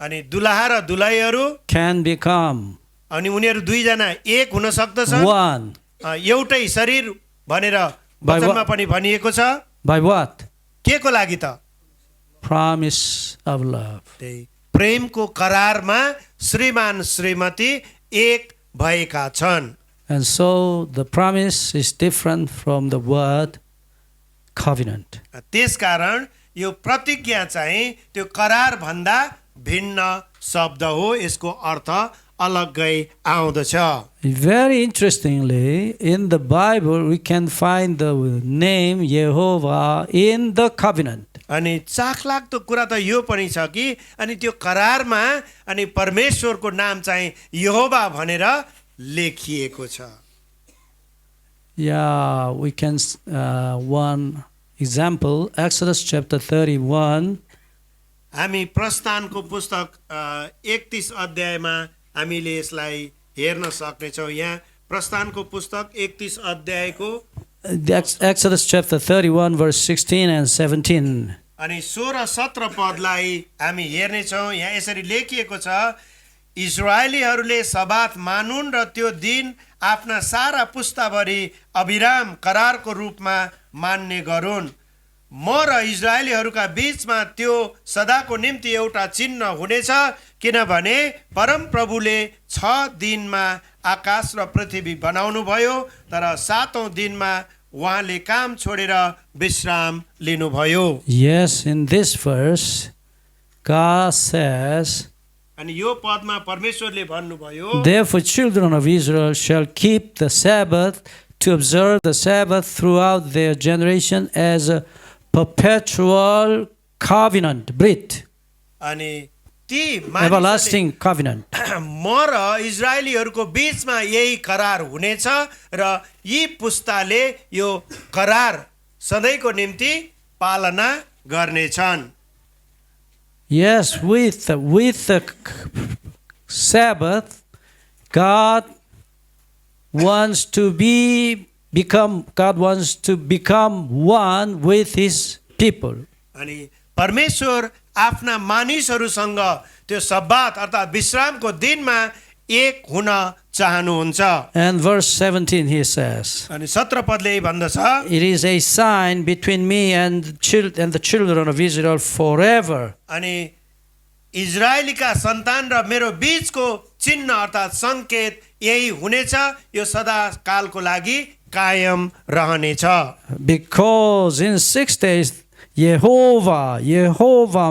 अनि दुलहा र दुलहीहरू can become अनि उनीहरू दुईजना एक हुन सक्दछन्, one. एउटै शरीर भनेर By वचनमा what? पनि भनिएको छ। By what? के को लागि त? Promise of love. त्यही प्रेमको करारमा श्रीमान श्रीमती एक भएका छन्। And so the promise is different from the word covenant. त्यसकारण यो प्रतिज्ञा चाहिँ त्यो करार भन्दा भिन्न शब्द हो, यसको अर्थ अलग्गै आउँदछ। Very interestingly, in the Bible, we can find the name Jehovah in the covenant. अनि चाखलाग्दो कुरा त यो पनि छ कि अनि त्यो करारमा अनि परमेश्वरको नाम चाहिँ यहोवा भनेर लेखिएको छ। Yeah, we can, one example, Exodus chapter 31. हामी प्रस्थानको पुस्तक 31 अध्यायमा हामीले यसलाई हेर्न सक्नेछौँ। यहाँ प्रस्थानको पुस्तक 31 अध्यायको Exodus chapter 31, verse 16 and 17. अनि 16-17 पदलाई हामी हेर्नेछौँ। यहाँ यसरी लेखिएको छ, इस्राएलीहरूले सबात मानुन् र त्यो दिन आफ्ना सारा पुस्ताभरि अभिराम करारको रूपमा मान्ने गरून्। म र इस्राएलीहरूका बीचमा त्यो सदाको निम्ति एउटा चिन्ह हुनेछ, किनभने परमप्रभुले 6 दिनमा आकाश र पृथ्वी बनाउनु भयो, तर 7औं दिनमा उहाँले काम छोडेर विश्राम लिनुभयो। Yes, in this verse, God says, अनि यो पदमा परमेश्वरले भन्नुभयो, therefore children of Israel shall keep the Sabbath to observe the Sabbath throughout their generation as a perpetual covenant, brit, अनि ती मानिसहरूले everlasting covenant. म र इजरायलीहरूको बीचमा यही करार हुनेछ र यी पुस्ताले यो करार सधैँको निम्ति पालना गर्नेछन्। Yes, with the Sabbath, God wants to become one with His people. अनि परमेश्वर आफ्ना मानिसहरूसँग त्यो सब्बात अर्थात् विश्रामको दिनमा एक हुन चाहनुहुन्छ। And verse 17 he says, अनि 17 पदले भन्दछ, it is a sign between me and the children of Israel forever. अनि इजरायलीका सन्तान र मेरो बीचको चिन्ह अर्थात् संकेत यही हुनेछ, यो सदा कालको लागि कायम रहनेछ। Because in 6 days Jehovah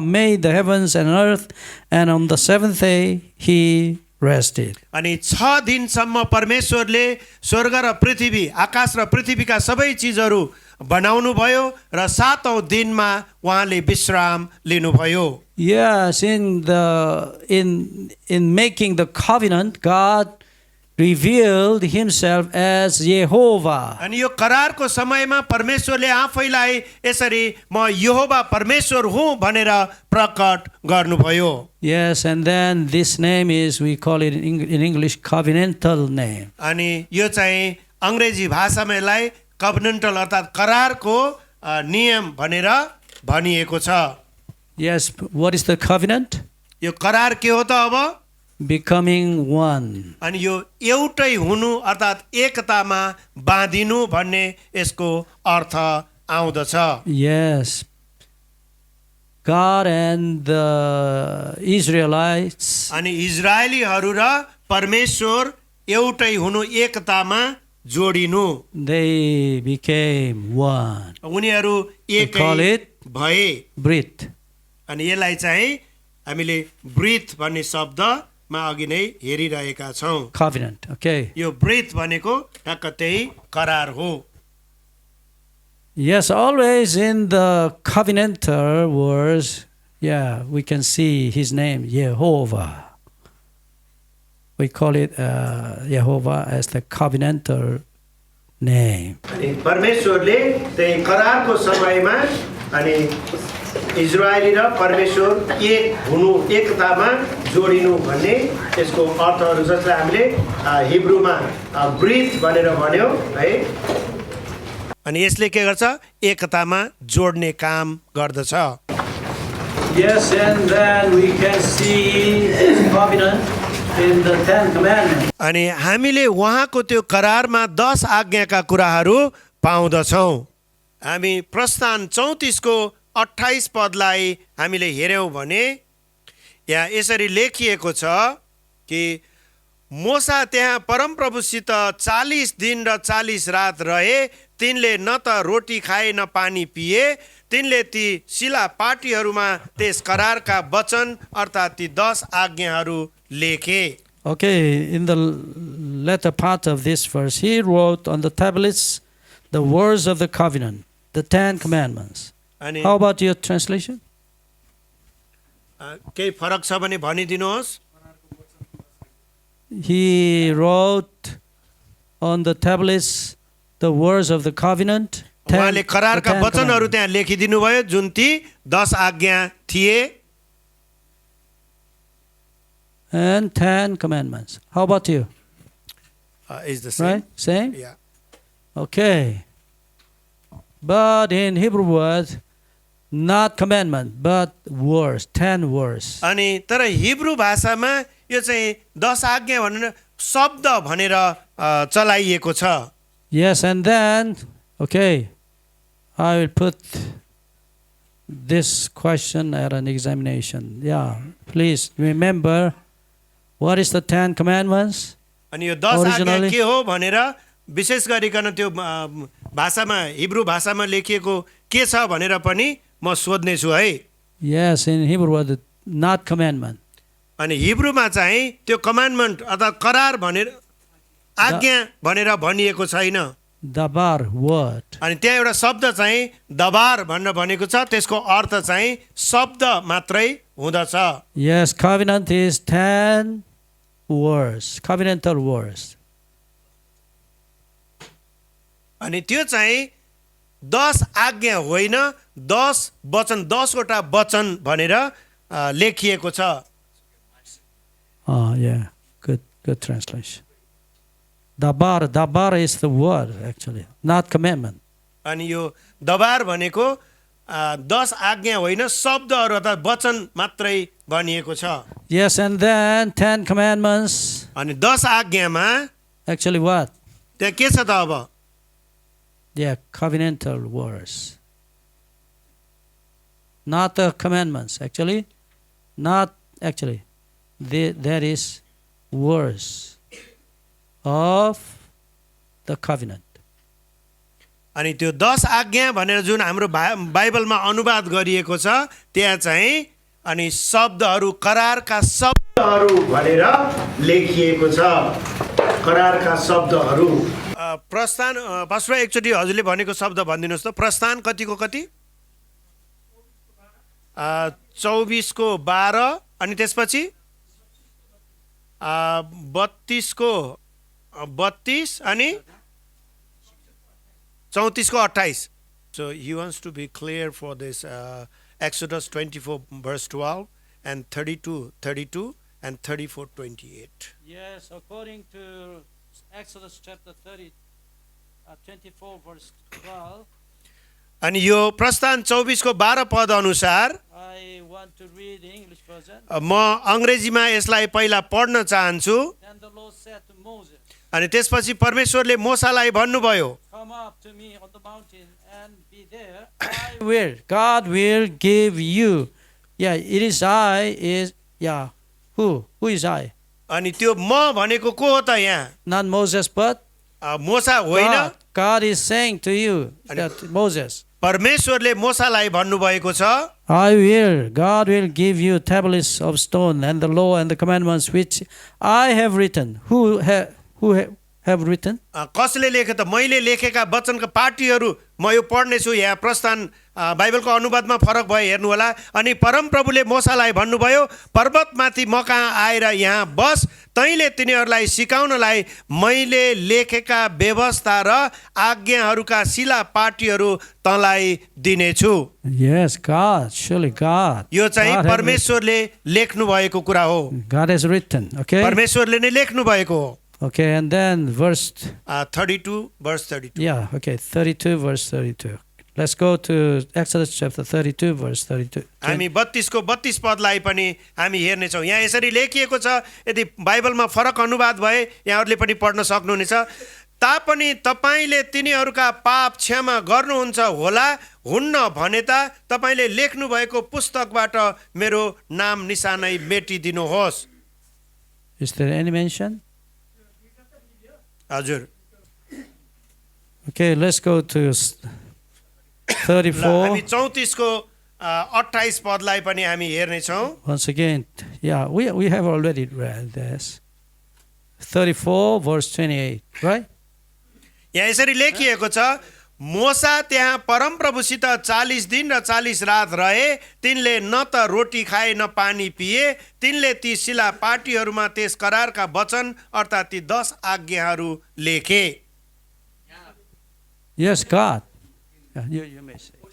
made the heavens and earth, and on the 7th day he rested. अनि 6 दिनसम्म परमेश्वरले स्वर्ग र पृथ्वी, आकाश र पृथ्वीका सबै चीजहरू बनाउनु भयो र 7औं दिनमा उहाँले विश्राम लिनुभयो। Yes, in making the covenant, God revealed himself as Jehovah. अनि यो करारको समयमा परमेश्वरले आफैलाई यसरी म यहोवा परमेश्वर हुँ भनेर प्रकट गर्नुभयो। Yes, and then this name is, we call it in English, covenantal name. अनि यो चाहिँ अंग्रेजी भाषामा यसलाई कभनेन्टल अर्थात् करारको नियम भनेर भनिएको छ। Yes, what is the covenant? यो करार के हो त अब? Becoming one. अनि यो एउटै हुनु अर्थात् एकतामा बाँधिनु भन्ने यसको अर्थ आउँदछ। Yes. God and the Israelites, अनि इजरायलीहरू र परमेश्वर एउटै हुनु, एकतामा जोडिनु, they became one. उनीहरू We call एकै it भए। Brit. अनि यसलाई चाहिँ हामीले ब्रिथ भन्ने शब्दमा अघि नै हेरिरहेका छौँ। Covenant, okay. यो ब्रिथ भनेको ठ्याक्क त्यही करार हो। Yes, always in the covenanter words, we can see his name, Jehovah. We call it Jehovah as the covenanter name. अनि परमेश्वरले त्यही करारको समयमा अनि इजरायली र परमेश्वर एक हुनु, एकतामा जोडिनु भन्ने यसको अर्थहरू जसलाई हामीले हिब्रूमा ब्रिथ भनेर भन्यौँ है। अनि यसले के गर्छ एकतामा जोड्ने काम गर्दछ Yes, and then we can see His covenant in the Ten Commandments. अनि हामीले उहाँको त्यो करारमा 10 आज्ञाका कुराहरू पाउँदछौँ हामी प्रस्थान 34 को 28 पदलाई हामीले हेर्यौँ भने यहाँ यसरी लेखिएको छ कि मोसा त्यहाँ परमप्रभुसित 40 दिन र 40 रात रहे तिनले न त रोटी खाए न पानी पिए तिनले ती शिला पाटीहरूमा त्यस करारका वचन अर्थात् ती 10 आज्ञाहरू लेखे Okay, in the latter part of this verse, he wrote on the tablets the words of the covenant, the Ten Commandments. अनि How about your translation? केही फरक छ भने भनिदिनुहोस् He wrote on the tablets the words of the covenant. उहाँले the करारका 10 वचनहरू commandments. त्यहाँ लेखिदिनु भयो जुन ती 10 आज्ञा थिए And 10 commandments. How about you? Is the same Right? Same? Okay. But in Hebrew word, not commandment, but words, 10 words. अनि तर हिब्रू भाषामा यो चाहिँ 10 आज्ञा भनेर शब्द भनेर चलाइएको छ Yes, and then, okay, I will put this question at an examination. Yeah, please remember, what is the 10 commandments? अनि यो 10 आज्ञा Originally- के हो भनेर विशेष गरिकन त्यो भाषामा हिब्रू भाषामा लेखिएको के छ भनेर पनि म सोध्ने छु है Yes, in Hebrew word, not commandment. अनि हिब्रूमा चाहिँ त्यो कमान्डमेन्ट अथवा करार भनेर आज्ञा भनेर भनिएको छैन Dabar word. अनि त्यहाँ एउटा शब्द चाहिँ दबार भनेर भनेको छ त्यसको अर्थ चाहिँ शब्द मात्रै हुँदछ Yes, covenant is 10 words, covenantal words. अनि त्यो चाहिँ 10 आज्ञा होइन 10 वचन 10 वटा वचन भनेर लेखिएको छ Oh, yeah, good translation. Dabar is the word, actually, not commandment. अनि यो दबार भनेको 10 आज्ञा होइन शब्दहरू अथवा वचन मात्रै भनिएको छ Yes, and then 10 commandments, अनि 10 आज्ञामा actually what? त्यहाँ के छ त अब Yeah, covenantal words. Not the commandments, actually. Not actually. There is words of the covenant. अनि त्यो 10 आज्ञा भनेर जुन हाम्रो बाइबलमा अनुवाद गरिएको छ त्यहाँ चाहिँ अनि शब्दहरू करारका शब्दहरू भनेर लेखिएको छ करारका शब्दहरू प्रस्थान पास्टर एकचोटि हजुरले भनेको शब्द भनिदिनुहोस् त प्रस्थान कतिको कति 24 को 12 अनि त्यसपछि 32 को 32 अनि 34 को 28 so he wants to be clear for this Exodus 24 verse 12 and 32 and 34:28 Yes, according to Exodus chapter 24 verse 12. अनि यो प्रस्थान 24 को 12 पद अनुसार I want to read the English version. म अंग्रेजीमा यसलाई पहिला पढ्न चाहन्छु Then the Lord said to Moses, अनि त्यसपछि परमेश्वरले मोसालाई भन्नुभयो come up to me on the mountain and be there. I will. God will give you. Yeah, it is I is, yeah. Who? Who is I? अनि त्यो म भनेको को हो त यहाँ Not Moses, but मोसा होइन God. God is saying to you that Moses, परमेश्वरले मोसालाई भन्नुभएको छ I will. God will give you tablets of stone and the law and the commandments which I have written. Who have written? कसले लेखे त मैले लेखेका वचनका पाटीहरू म यो पढ्ने छु यहाँ प्रस्थान बाइबलको अनुवादमा फरक भयो हेर्नु होला अनि परमप्रभुले मोसालाई भन्नुभयो पर्वतमाथि म कहाँ आएर यहाँ बस तैँले तिनीहरूलाई सिकाउनलाई मैले लेखेका व्यवस्था र आज्ञाहरूका शिला पाटीहरू तँलाई दिनेछु Yes, God. Surely God. यो चाहिँ God has परमेश्वरले लेख्नु भएको कुरा हो written. God has written. Okay. परमेश्वरले नै लेख्नु भएको हो Okay, and then verse, 32 verse 32. yeah, okay, 32, verse 32. Let's go to Exodus chapter 32, verse 32. हामी 32 को 32 पदलाई पनि हामी हेर्नेछौँ। यहाँ यसरी लेखिएको छ, यदि बाइबलमा फरक अनुवाद भए यहाँहरूले पनि पढ्न सक्नुहुनेछ। तापनि तपाईले तिनीहरूका पाप क्षमा गर्नुहुन्छ होला, हुन्न भने त तपाईले लेख्नु भएको पुस्तकबाट मेरो नाम निशानै मेटिदिनुहोस्। Is there any mention? हजुर, Okay, let's go to 34. हामी 34 को 28 पदलाई पनि हामी हेर्नेछौँ। Once again, yeah, we have already read this. 34, verse 28, right? यहाँ यसरी लेखिएको छ, मोसा त्यहाँ परमप्रभुसित 40 दिन र 40 रात रहे, तिनले न त रोटी खाए न पानी पिए, तिनले ती शिला पाटीहरूमा त्यस करारका वचन अर्थात् ती 10 आज्ञाहरू लेखे। Yes, God. Yeah, you may say it.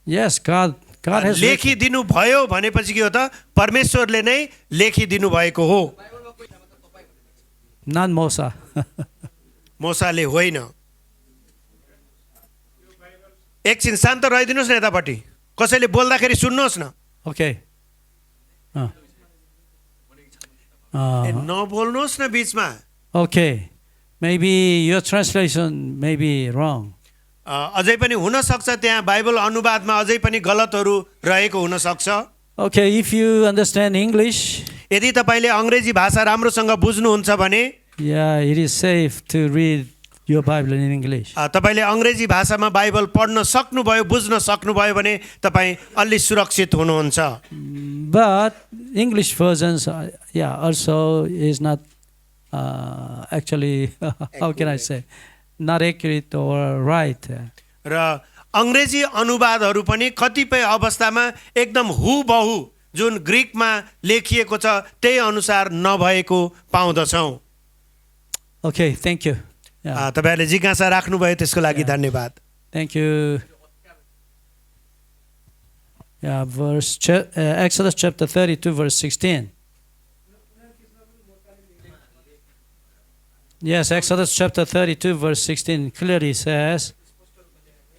Yes, God has written. लेखिदिनु भयो भनेपछि के हो त? परमेश्वरले नै लेखिदिनु भएको हो, Not Moses. मोसाले होइन। एकछिन शान्त रहिदिनुहोस् न, यतापट्टि कसैले बोल्दाखेरि सुन्नुहोस् न। Okay. नबोल्नुहोस् न बिचमा। Okay. Maybe your translation may be wrong. अझै पनि हुन सक्छ त्यहाँ बाइबल अनुवादमा अझै पनि गलतहरू रहेको हुन सक्छ। Okay, if you understand English, यदि तपाईले अंग्रेजी भाषा राम्रोसँग बुझ्नुहुन्छ भने yeah, it is safe to read your Bible in English. तपाईले अंग्रेजी भाषामा बाइबल पढ्न सक्नुभयो, बुझ्न सक्नुभयो भने तपाईँ अलि सुरक्षित हुनुहुन्छ। But English versions, yeah, also is not actually, how can I say, not accurate or right. र अंग्रेजी अनुवादहरू पनि कतिपय अवस्थामा एकदम हुबहु जुन ग्रीकमा लेखिएको छ त्यही अनुसार नभएको पाउँदछौँ। Okay, thank you. Yeah. तपाईहरुले जिज्ञासा राख्नुभयो त्यसको लागि धन्यवाद। Thank you. Yeah, Exodus chapter 32, verse 16. Yes, Exodus chapter 32, verse 16 clearly says,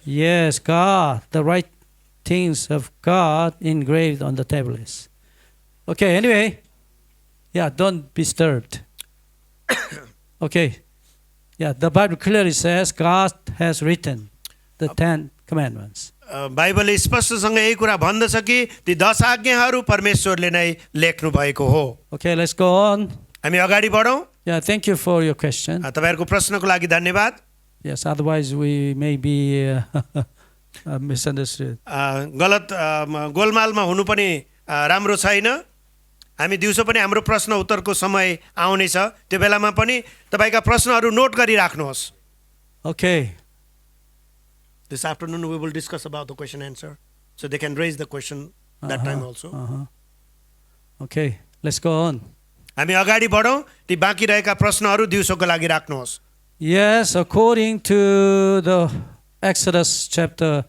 yes, God, the right things of God engraved on the tablets. Okay, anyway, yeah, don't be disturbed. Okay, yeah, the Bible clearly says God has written the 10 commandments. बाइबलले स्पष्टसँग यही कुरा भन्दछ कि ती 10 आज्ञाहरू परमेश्वरले नै लेख्नु भएको हो। Okay, let's go on. हामी अगाडि बढौं। Yeah, thank you for your question. तपाईहरुको प्रश्नको लागि धन्यवाद। Yes, otherwise we may be misunderstood. गलत गोलमालमा हुनु पनि राम्रो छैन। हामी दिउँसो पनि हाम्रो प्रश्न उत्तरको समय आउने छ, त्यो बेलामा पनि तपाईका प्रश्नहरू नोट गरी राख्नुहोस्। Okay. This afternoon we will discuss about the question answer, so they can raise the question that time also. Okay, let's go on. हामी अगाडि बढौं। ती बाँकी रहेका प्रश्नहरू दिउँसोको लागि राख्नुहोस्। Yes, according to the Exodus chapter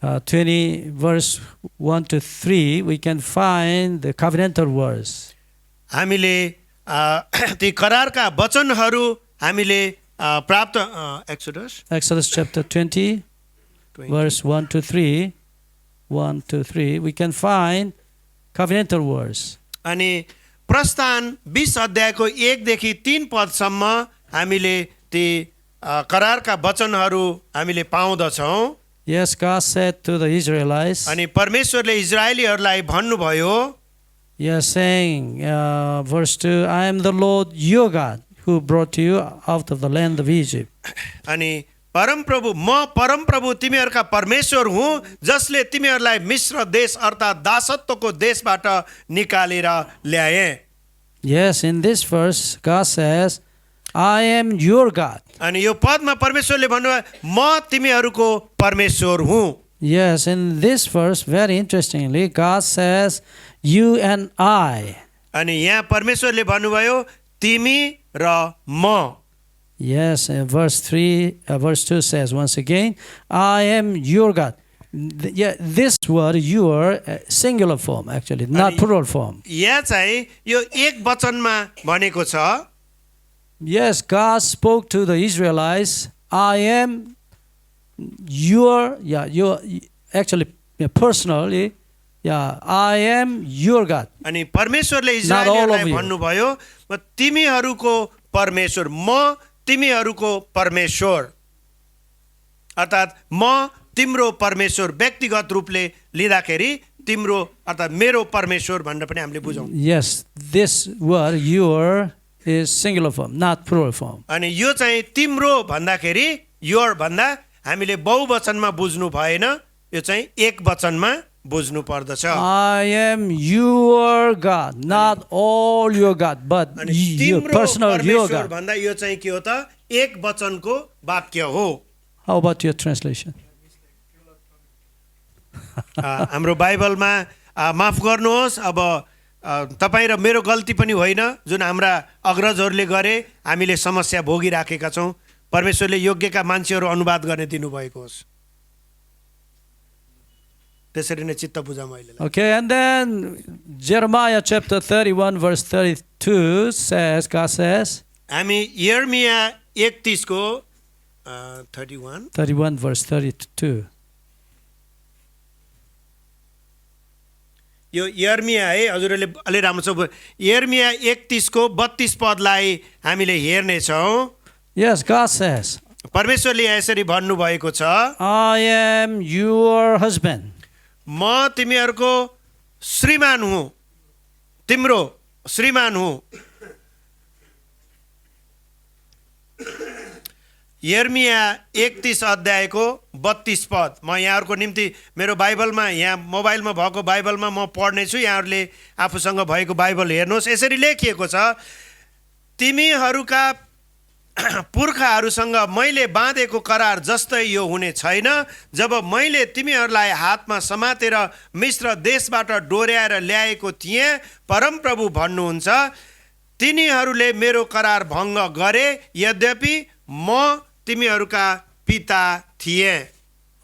20, verse 1 to 3, we can find the covenantal words. हामीले ती करारका वचनहरू हामीले प्राप्त Exodus chapter 20, verse 1 to 3, we can find covenantal words. अनि प्रस्थान 20 अध्यायको 1 देखि 3 पदसम्म हामीले ती करारका वचनहरू हामीले पाउँदछौं। Yes, God said to the Israelites, अनि परमेश्वरले इजरायलीहरूलाई भन्नुभयो, yes, saying, verse 2, I am the Lord your God who brought you out of the land of Egypt. अनि परमप्रभु म परमप्रभु तिमीहरूका परमेश्वर हुँ जसले तिमीहरूलाई मिस्र देश अर्थात् दासत्वको देशबाट निकालेर ल्याए। Yes, in this verse, God says, I am your God. अनि यो पदमा परमेश्वरले भन्नुभयो म तिमीहरूको परमेश्वर हुँ। Yes, in this verse, very interestingly, God says, you and I. अनि यहाँ परमेश्वरले भन्नुभयो तिमी र म। Yes, verse 2 says once again, I am your God. Yeah, this word your singular form actually, not plural form. यहाँ चाहिँ यो एक वचनमा भनेको छ. Yes, God spoke to the Israelites, I am your, actually, personally, I am your God. अनि परमेश्वरले Not all इस्राएलीहरूलाई of you. भन्नुभयो म तिमीहरूको परमेश्वर, म तिमीहरूको परमेश्वर, अर्थात् म तिम्रो परमेश्वर व्यक्तिगत रूपले लिँदाखेरि तिम्रो अर्थात् मेरो परमेश्वर भनेर पनि हामीले बुझौँ. Yes, this word your is singular form, not plural form. अनि यो चाहिँ तिम्रो भन्दाखेरि योर भन्दा हामीले बहुवचनमा बुझ्नु भएन, यो चाहिँ एक वचनमा बुझ्नु पर्दछ. I am your God, not all your God, but अनि your तिम्रो personal your परमेश्वर God. भन्दा यो चाहिँ के हो त, एक वचनको वाक्य हो. How about your translation? हाम्रो बाइबलमा माफ गर्नुहोस्, अब तपाईँ र मेरो गल्ती पनि होइन, जुन हाम्रा अग्रजहरूले गरे हामीले समस्या भोगिराखेका छौँ. परमेश्वरले योग्यका मान्छेहरू अनुवाद गर्ने दिनुभएको होस्. त्यसरी नै चित्त बुझाउँ अहिले. Okay, and then Jeremiah chapter 31 verse 32 says, God says, हामी यर्मिया 31 को 31 verse 32. यो यर्मिया है, हजुरहरूले अलि राम्रो छ. यर्मिया 31 को 32 पदलाई हामीले हेर्नेछौँ. Yes, God says, परमेश्वरले यहाँ यसरी भन्नुभएको छ, I am your husband. म तिमीहरूको श्रीमान हुँ, तिम्रो श्रीमान हुँ. यर्मिया 31 अध्यायको 32 पद म यहाँहरूको निम्ति मेरो बाइबलमा, यहाँ मोबाइलमा भएको बाइबलमा म पढ्नेछु. यहाँहरूले आफूसँग भएको बाइबल हेर्नुहोस्. यसरी लेखिएको छ, तिमीहरूका पुर्खाहरूसँग मैले बाँधेको करार जस्तै यो हुने छैन. जब मैले तिमीहरूलाई हातमा समातेर मिस्र देशबाट डोर्याएर ल्याएको थिएँ, परमप्रभु भन्नुहुन्छ, तिनीहरूले मेरो करार भङ्ग गरे, यद्यपि म तिमीहरूका पिता थिएँ.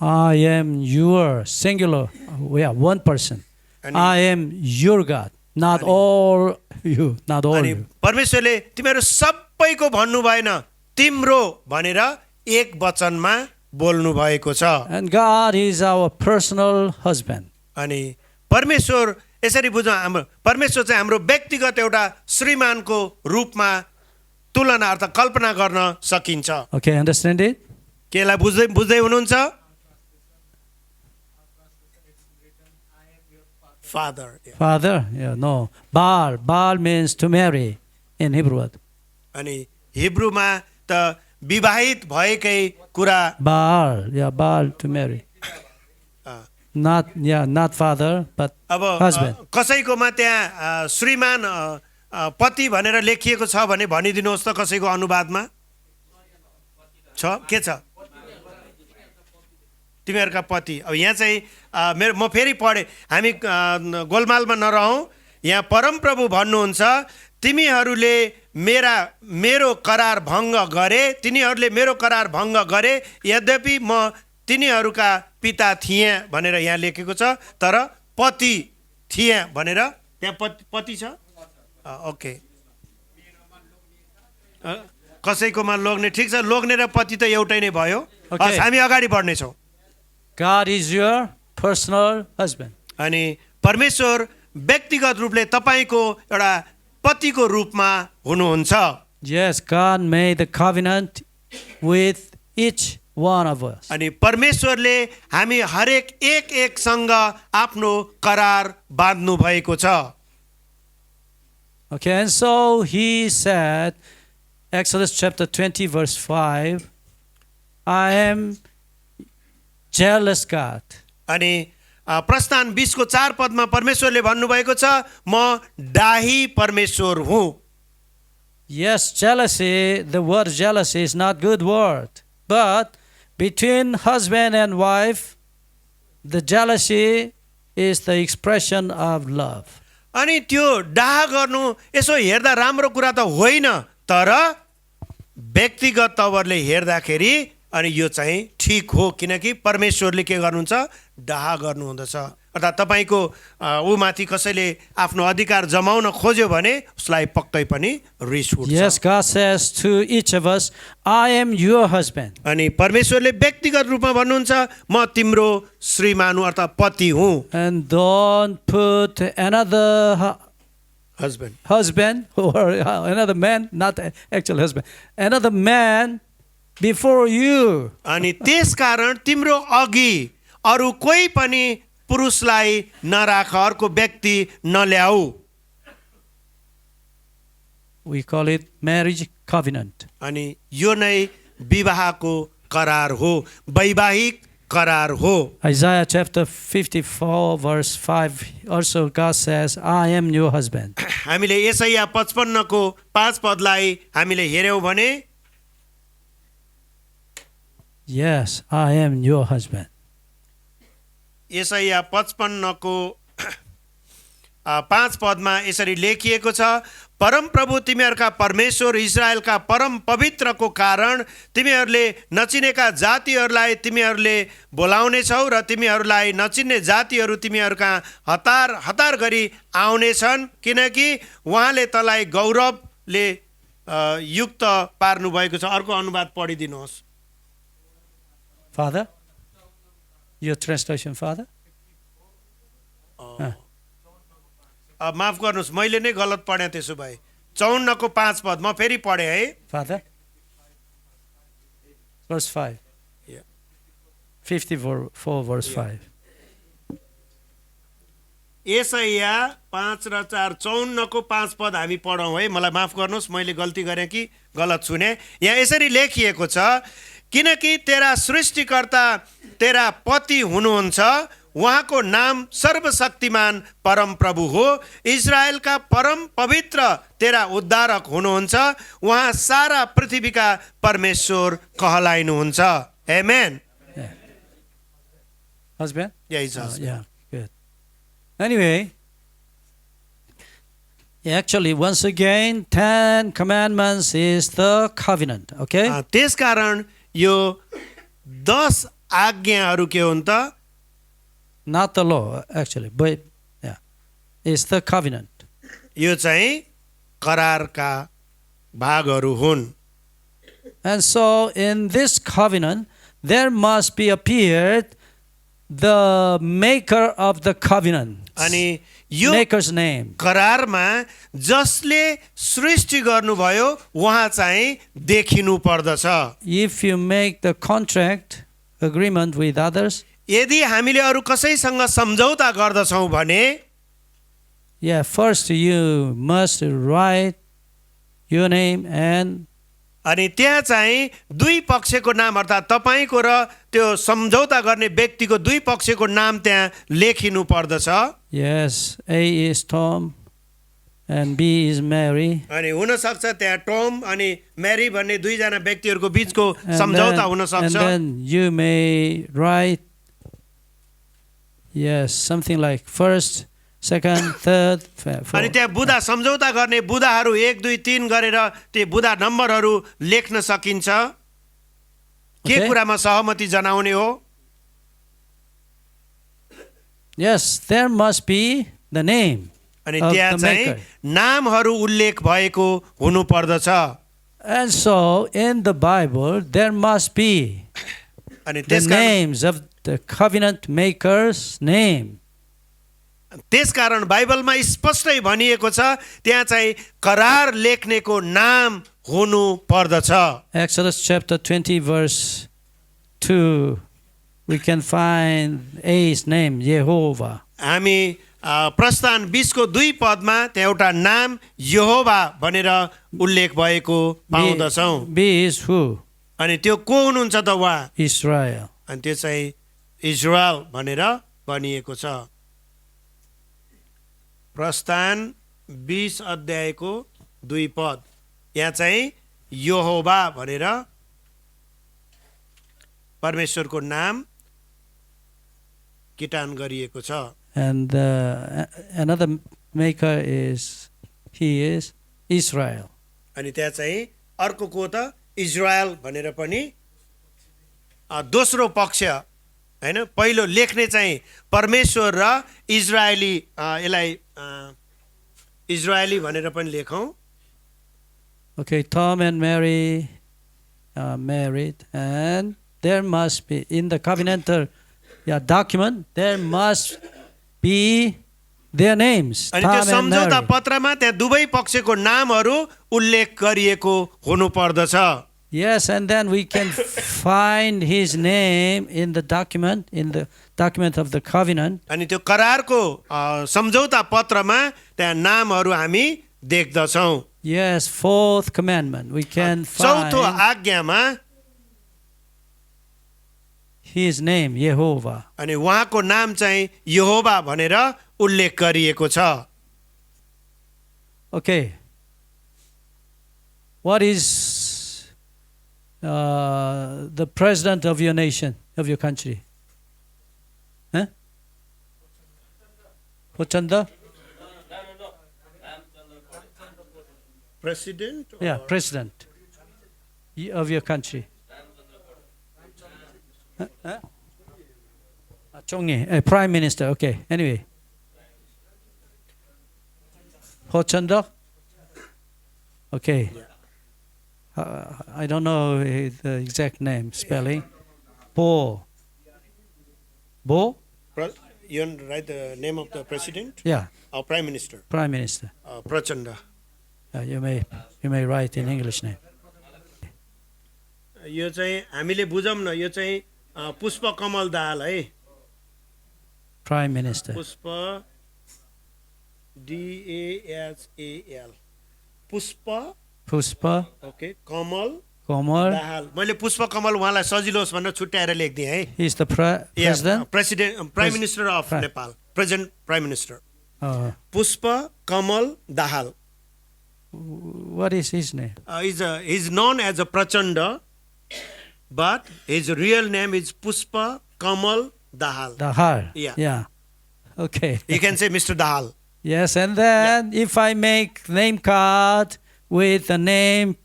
I am your singular, one person. I am your God, not all you, not all अनि you. परमेश्वरले तिमीहरू सबैको भन्नु भएन, तिम्रो भनेर एक वचनमा बोल्नु भएको छ. And God is our personal husband. अनि परमेश्वर यसरी बुझौँ, हाम्रो परमेश्वर चाहिँ हाम्रो व्यक्तिगत एउटा श्रीमानको रूपमा तुलना अर्थात् कल्पना गर्न सकिन्छ. Okay, understand it? केलाई बुझ्दै हुनुहुन्छ? Father. Father? Yeah, no. Baal means to marry in Hebrew. अनि हिब्रूमा त विवाहित भएकै कुरा. Baal to marry. Not father, but अब husband. कसैकोमा त्यहाँ श्रीमान पति भनेर लेखिएको छ भने भनिदिनुहोस् त, कसैको अनुवादमा छ के छ? तिमीहरूका पति. अब यहाँ चाहिँ म फेरि पढेँ, हामी गोलमालमा नरहौँ. यहाँ परमप्रभु भन्नुहुन्छ, तिमीहरूले मेरो करार भङ्ग गरे, तिनीहरूले मेरो करार भङ्ग गरे, यद्यपि म तिनीहरूका पिता थिएँ भनेर यहाँ लेखेको छ, तर पति थिएँ भनेर त्यहाँ पति छ. ओके, कसैकोमा लोग्ने, ठिक छ, लोग्ने र पति त एउटै नै भयो. हामी अगाडि बढ्नेछौँ. God is your personal husband. अनि परमेश्वर व्यक्तिगत रूपले तपाईँको एउटा पतिको रूपमा हुनुहुन्छ. Yes, God made the covenant with each one of us. अनि परमेश्वरले हामी हरेक एकसँग आफ्नो करार बाँध्नु भएको छ. Okay, and so he said, Exodus chapter 20 verse 5, I am jealous God. अनि प्रस्थान 20 को 4 पदमा परमेश्वरले भन्नुभएको छ, म डाही परमेश्वर हुँ. Yes, jealousy, the word jealousy is not good word, but between husband and wife, the jealousy is the expression of love. अनि त्यो डाह गर्नु यसो हेर्दा राम्रो कुरा त होइन, तर व्यक्तिगत तवरले हेर्दाखेरि अनि यो चाहिँ ठिक हो, किनकि परमेश्वरले के गर्नुहुन्छ, डाहा गर्नुहुँदछ। अर्थात् तपाईँको ऊमाथि कसैले आफ्नो अधिकार जमाउन खोज्यो भने उसलाई पक्कै पनि रिस उठ्छ। Yes, God says to each of us, I am your husband. अनि परमेश्वरले व्यक्तिगत रूपमा भन्नुहुन्छ, म तिम्रो श्रीमान हुँ अर्थात् पति हुँ। And don't put another husband or another man, not actual husband, another man before you. अनि त्यसकारण तिम्रो अघि अरू कोही पनि पुरुषलाई नराख, अर्को व्यक्ति नल्याऊ। We call it marriage covenant. अनि यो नै विवाहको करार हो, वैवाहिक करार हो। Isaiah chapter 54 verse 5 also God says, I am your husband. हामीले यसैया 55 को 5 पदलाई हामीले हेर्यौं भने, Yes, I am your husband. यसैया 55 को 5 पदमा यसरी लेखिएको छ, परमप्रभु तिमीहरूका परमेश्वर इजरायलका परम पवित्रको कारण तिमीहरूले नचिनेका जातिहरूलाई तिमीहरूले बोलाउनेछौ र तिमीहरूलाई नचिन्ने जातिहरू तिमीहरूका हतार हतार गरी आउनेछन्, किनकि उहाँले तँलाई गौरवले युक्त पार्नु भएको छ। अर्को अनुवाद पढिदिनुहोस्। Father? Your translation, Father? माफ गर्नुहोस्, मैले नै गलत पढेँ। त्यसो भए 54 को 5 पद म फेरि पढेँ है। Father? Verse 5. Yeah. 54 verse 5. यसैया 5 र 4 54 को 5 पद हामी पढौँ है। मलाई माफ गर्नुहोस्, मैले गल्ती गरेँ कि गलत सुने। यहाँ यसरी लेखिएको छ, किनकि तेरा सृष्टिकर्ता तेरा पति हुनुहुन्छ, उहाँको नाम सर्वशक्तिमान परम प्रभु हो, इजरायलका परम पवित्र तेरा उद्धारक हुनुहुन्छ, उहाँ सारा पृथ्वीका परमेश्वर कहलाइनुहुन्छ। आमेन। Yeah. Husband? Yeah, he's husband. Yeah, good. Anyway, actually, once again, 10 commandments is the covenant, okay? त्यसकारण यो 10 आज्ञाहरू के हुन् त? Not the law, actually, but yeah, it's the covenant. यो चाहिँ करारका भागहरू हुन्। And so, in this covenant, there must be appeared the maker of the covenant. अनि यो Maker's name. करारमा जसले सृष्टि गर्नुभयो उहाँ चाहिँ देखिनु पर्दछ। If you make the contract agreement with others, यदि हामीले अरू कसैसँग सम्झौता गर्दछौँ भने, yeah, first you must write your name and अनि त्यहाँ चाहिँ दुई पक्षको नाम अर्थात् तपाईँको र त्यो सम्झौता गर्ने व्यक्तिको दुई पक्षको नाम त्यहाँ लेखिनु पर्दछ। yes, A is Tom and B is Mary. अनि हुन सक्छ त्यहाँ टम अनि मेरी भन्ने दुईजना व्यक्तिहरूको बीचको सम्झौता हुन And सक्छ। then you may write, yes, something like first, second, third, अनि fourth. त्यहाँ बुधा सम्झौता गर्ने बुधाहरू 1 2 3 गरेर त्यो बुधा नम्बरहरू लेख्न सकिन्छ। के Okay. कुरामा सहमति जनाउने हो? Yes, there must be the name अनि of त्यहाँ the चाहिँ maker. नामहरू उल्लेख भएको हुनु पर्दछ। And so, in the Bible, there must be अनि the त्यसकारण names of the covenant maker's name. त्यसकारण बाइबलमा स्पष्टै भनिएको छ त्यहाँ चाहिँ करार लेख्नेको नाम हुनु पर्दछ। Exodus chapter 20 verse 2, we can find A's name, Jehovah. हामी प्रस्थान 20 को 2 पदमा त्यहाँ एउटा नाम यहोवा भनेर उल्लेख भएको पाउँदछौँ। B is who? अनि त्यो को हुनुहुन्छ त उहाँ? Israel. अनि त्यो चाहिँ इजरायल भनेर भनिएको छ। प्रस्थान 20 अध्यायको 2 पद यहाँ चाहिँ यहोवा भनेर परमेश्वरको नाम किटान गरिएको छ। And another maker is, he is Israel. अनि त्यहाँ चाहिँ अर्को को त इजरायल भनेर पनि दोस्रो पक्ष हैन पहिलो लेख्ने चाहिँ परमेश्वर र इजरायली यसलाई इजरायली भनेर पनि लेखौँ Okay, Tom and Mary are married, and there must be in the covenantal document there must be their names. अनि त्यो Tom and सम्झौता Mary. पत्रमा त्यहाँ दुवै पक्षको नामहरू उल्लेख गरिएको हुनु पर्दछ Yes, and then we can find his name in the document of the covenant. अनि त्यो करारको सम्झौता पत्रमा त्यहाँ नामहरू हामी देख्दछौँ Yes, fourth commandment. We can चौथो find आज्ञामा his name, Yehovah. अनि उहाँको नाम चाहिँ यहोवा भनेर उल्लेख गरिएको छ Okay. What is the president of your nation, of your country? Huh? Pochanda? President Yeah, president of your country. Huh? Chongi, prime minister. Okay. Anyway. Pochanda? Okay. I don't know the exact name, spelling. Bo. You want to write the name of the president Yeah, or prime minister prime minister. Prachanda You may write in English name. यो चाहिँ हामीले बुझौँ न यो चाहिँ पुष्प कमल दाहाल है Prime minister. पुष्प DASAL पुष्प Puspa okay कमल Komar. Dahal मैले पुष्प कमल उहाँलाई सजिलो होस् भनेर छुट्याएर लेखिदिएँ है He's the president. President prime minister of Nepal present prime minister Pushpa Kamal Dahal What is his name? He's known as a Prachanda, but his real name is Puspa Kamal Dahal. Dahal. Yeah. Okay. You can say Mr. Dahal. Yes, and then if I make name card with the name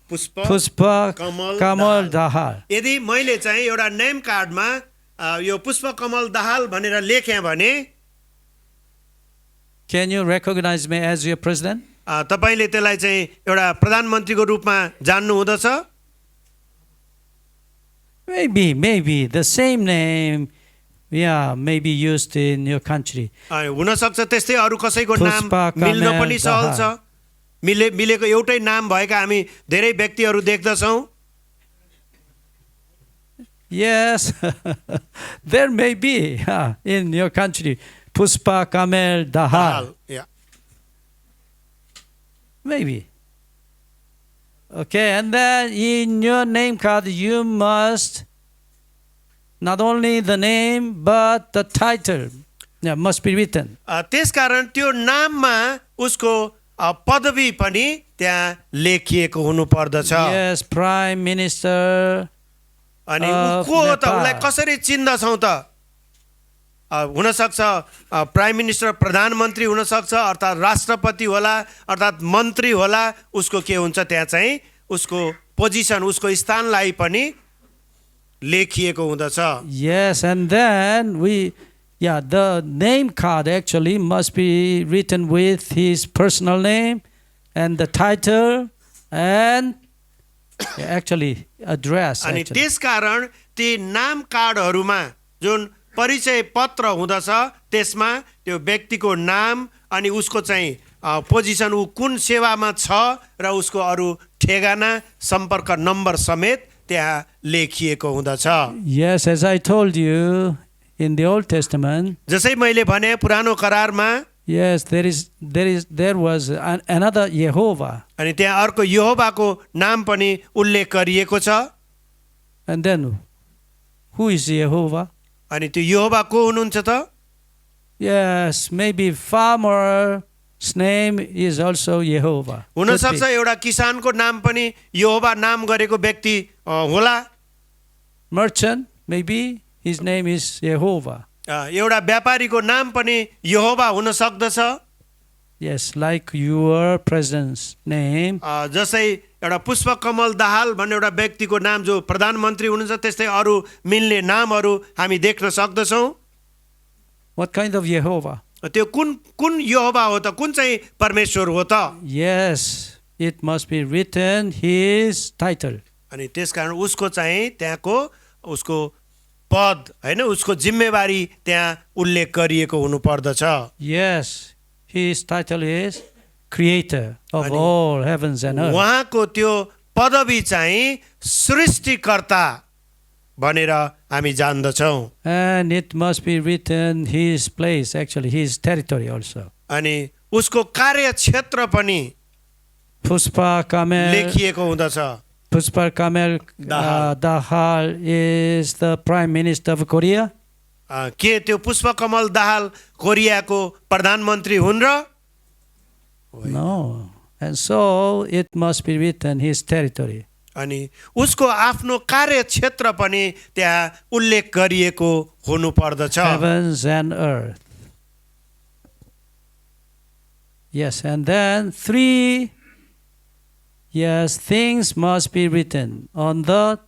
Puspa Puspa Kamal Kamal Dahal. Dahal. यदि मैले चाहिँ एउटा name कार्डमा यो पुष्प कमल दाहाल भनेर लेखेँ भने Can you recognize me as your president? तपाईले त्यसलाई चाहिँ एउटा प्रधानमन्त्रीको रूपमा जान्नु हुँदछ Maybe the same name, may be used in your country. हुन सक्छ त्यस्तै अरू कसैको नाम पुष्पा मिल्न कमल पनि सहल छ मिलेको एउटै नाम भएका हामी धेरै व्यक्तिहरू देख्दछौँ Yes, there may be in your country Puspa Kamel Dahal. Yeah. Maybe. Okay, and then in your name card you must not only the name but the title must be written. त्यसकारण त्यो नाममा उसको पदवी पनि त्यहाँ लेखिएको हुनु पर्दछ Yes, Prime Minister. अनि ऊ को हो त उसलाई कसरी चिन्दछौँ त हुन सक्छ प्राइम मिनिस्टर प्रधानमन्त्री हुन सक्छ अर्थात् राष्ट्रपति होला अर्थात् मन्त्री होला उसको के हुन्छ त्यहाँ चाहिँ उसको पोजिसन उसको स्थानलाई पनि लेखिएको हुँदछ Yes, and then the name card actually must be written with his personal name and the title and actually address. अनि Actually. त्यसकारण ती नाम कार्डहरूमा जुन परिचय पत्र हुँदछ त्यसमा त्यो व्यक्तिको नाम अनि उसको चाहिँ पोजिसन ऊ कुन सेवामा छ र उसको अरू ठेगाना सम्पर्क नम्बर समेत त्यहाँ लेखिएको हुँदछ Yes, as I told you in the Old Testament. जसै मैले भने पुरानो करारमा Yes, there was another Yehovah. अनि त्यहाँ अर्को यहोवाको नाम पनि उल्लेख गरिएको छ And then who is Yehovah? अनि त्यो यहोवा को हुनुहुन्छ त Yes, maybe farmer's name is also Yehovah. हुन सक्छ एउटा किसानको नाम पनि यहोवा नाम गरेको व्यक्ति होला Merchant, maybe his name is Yehovah. एउटा व्यापारीको नाम पनि यहोवा हुन सक्दछ Yes, like your president's name. जसै एउटा पुष्पकमल दाहाल भन्ने एउटा व्यक्तिको नाम जो प्रधानमन्त्री हुनुहुन्छ, त्यस्तै अरू मिल्ने नामहरू हामी देख्न सक्दछौँ। What kind of Jehovah? त्यो कुन यहोवा हो त, कुन चाहिँ परमेश्वर हो त? Yes, it must be written his title. अनि त्यसकारण उसको चाहिँ त्यहाँको उसको पद हैन, उसको जिम्मेवारी त्यहाँ उल्लेख गरिएको हुनुपर्दछ। Yes, his title is Creator of all heavens and earth. उहाँको त्यो पदवी चाहिँ सृष्टिकर्ता भनेर हामी जान्दछौँ। And it must be written his place, actually his territory also. अनि उसको कार्यक्षेत्र पनि Puspa Kamel, लेखिएको हुँदछ। Puspa Kamel Dahal is the Prime Minister of Korea. के त्यो पुष्पकमल दाहाल कोरियाको प्रधानमन्त्री हुन् र? No. And so it must be written his territory. अनि उसको आफ्नो कार्यक्षेत्र पनि त्यहाँ उल्लेख गरिएको हुनुपर्दछ। Heavens and earth. Yes, and then 3, yes, things must be written on the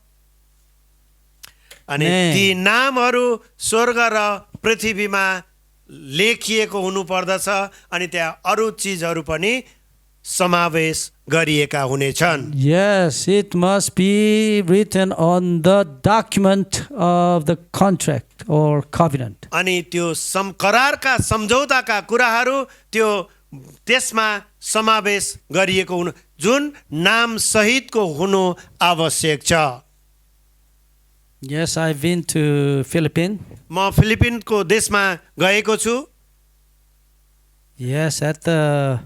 अनि ती नामहरू स्वर्ग र पृथ्वीमा लेखिएको हुनुपर्दछ अनि त्यहाँ अरू चीजहरू पनि समावेश गरिएका हुनेछन्। Yes, it must be written on the document of the contract or covenant. अनि त्यो करारका सम्झौताका कुराहरू त्यो त्यसमा समावेश गरिएको हुनु, जुन नाम सहितको हुनु आवश्यक छ। Yes, I've been to Philippines. म फिलिपिनको देशमा गएको छु। Yes, at the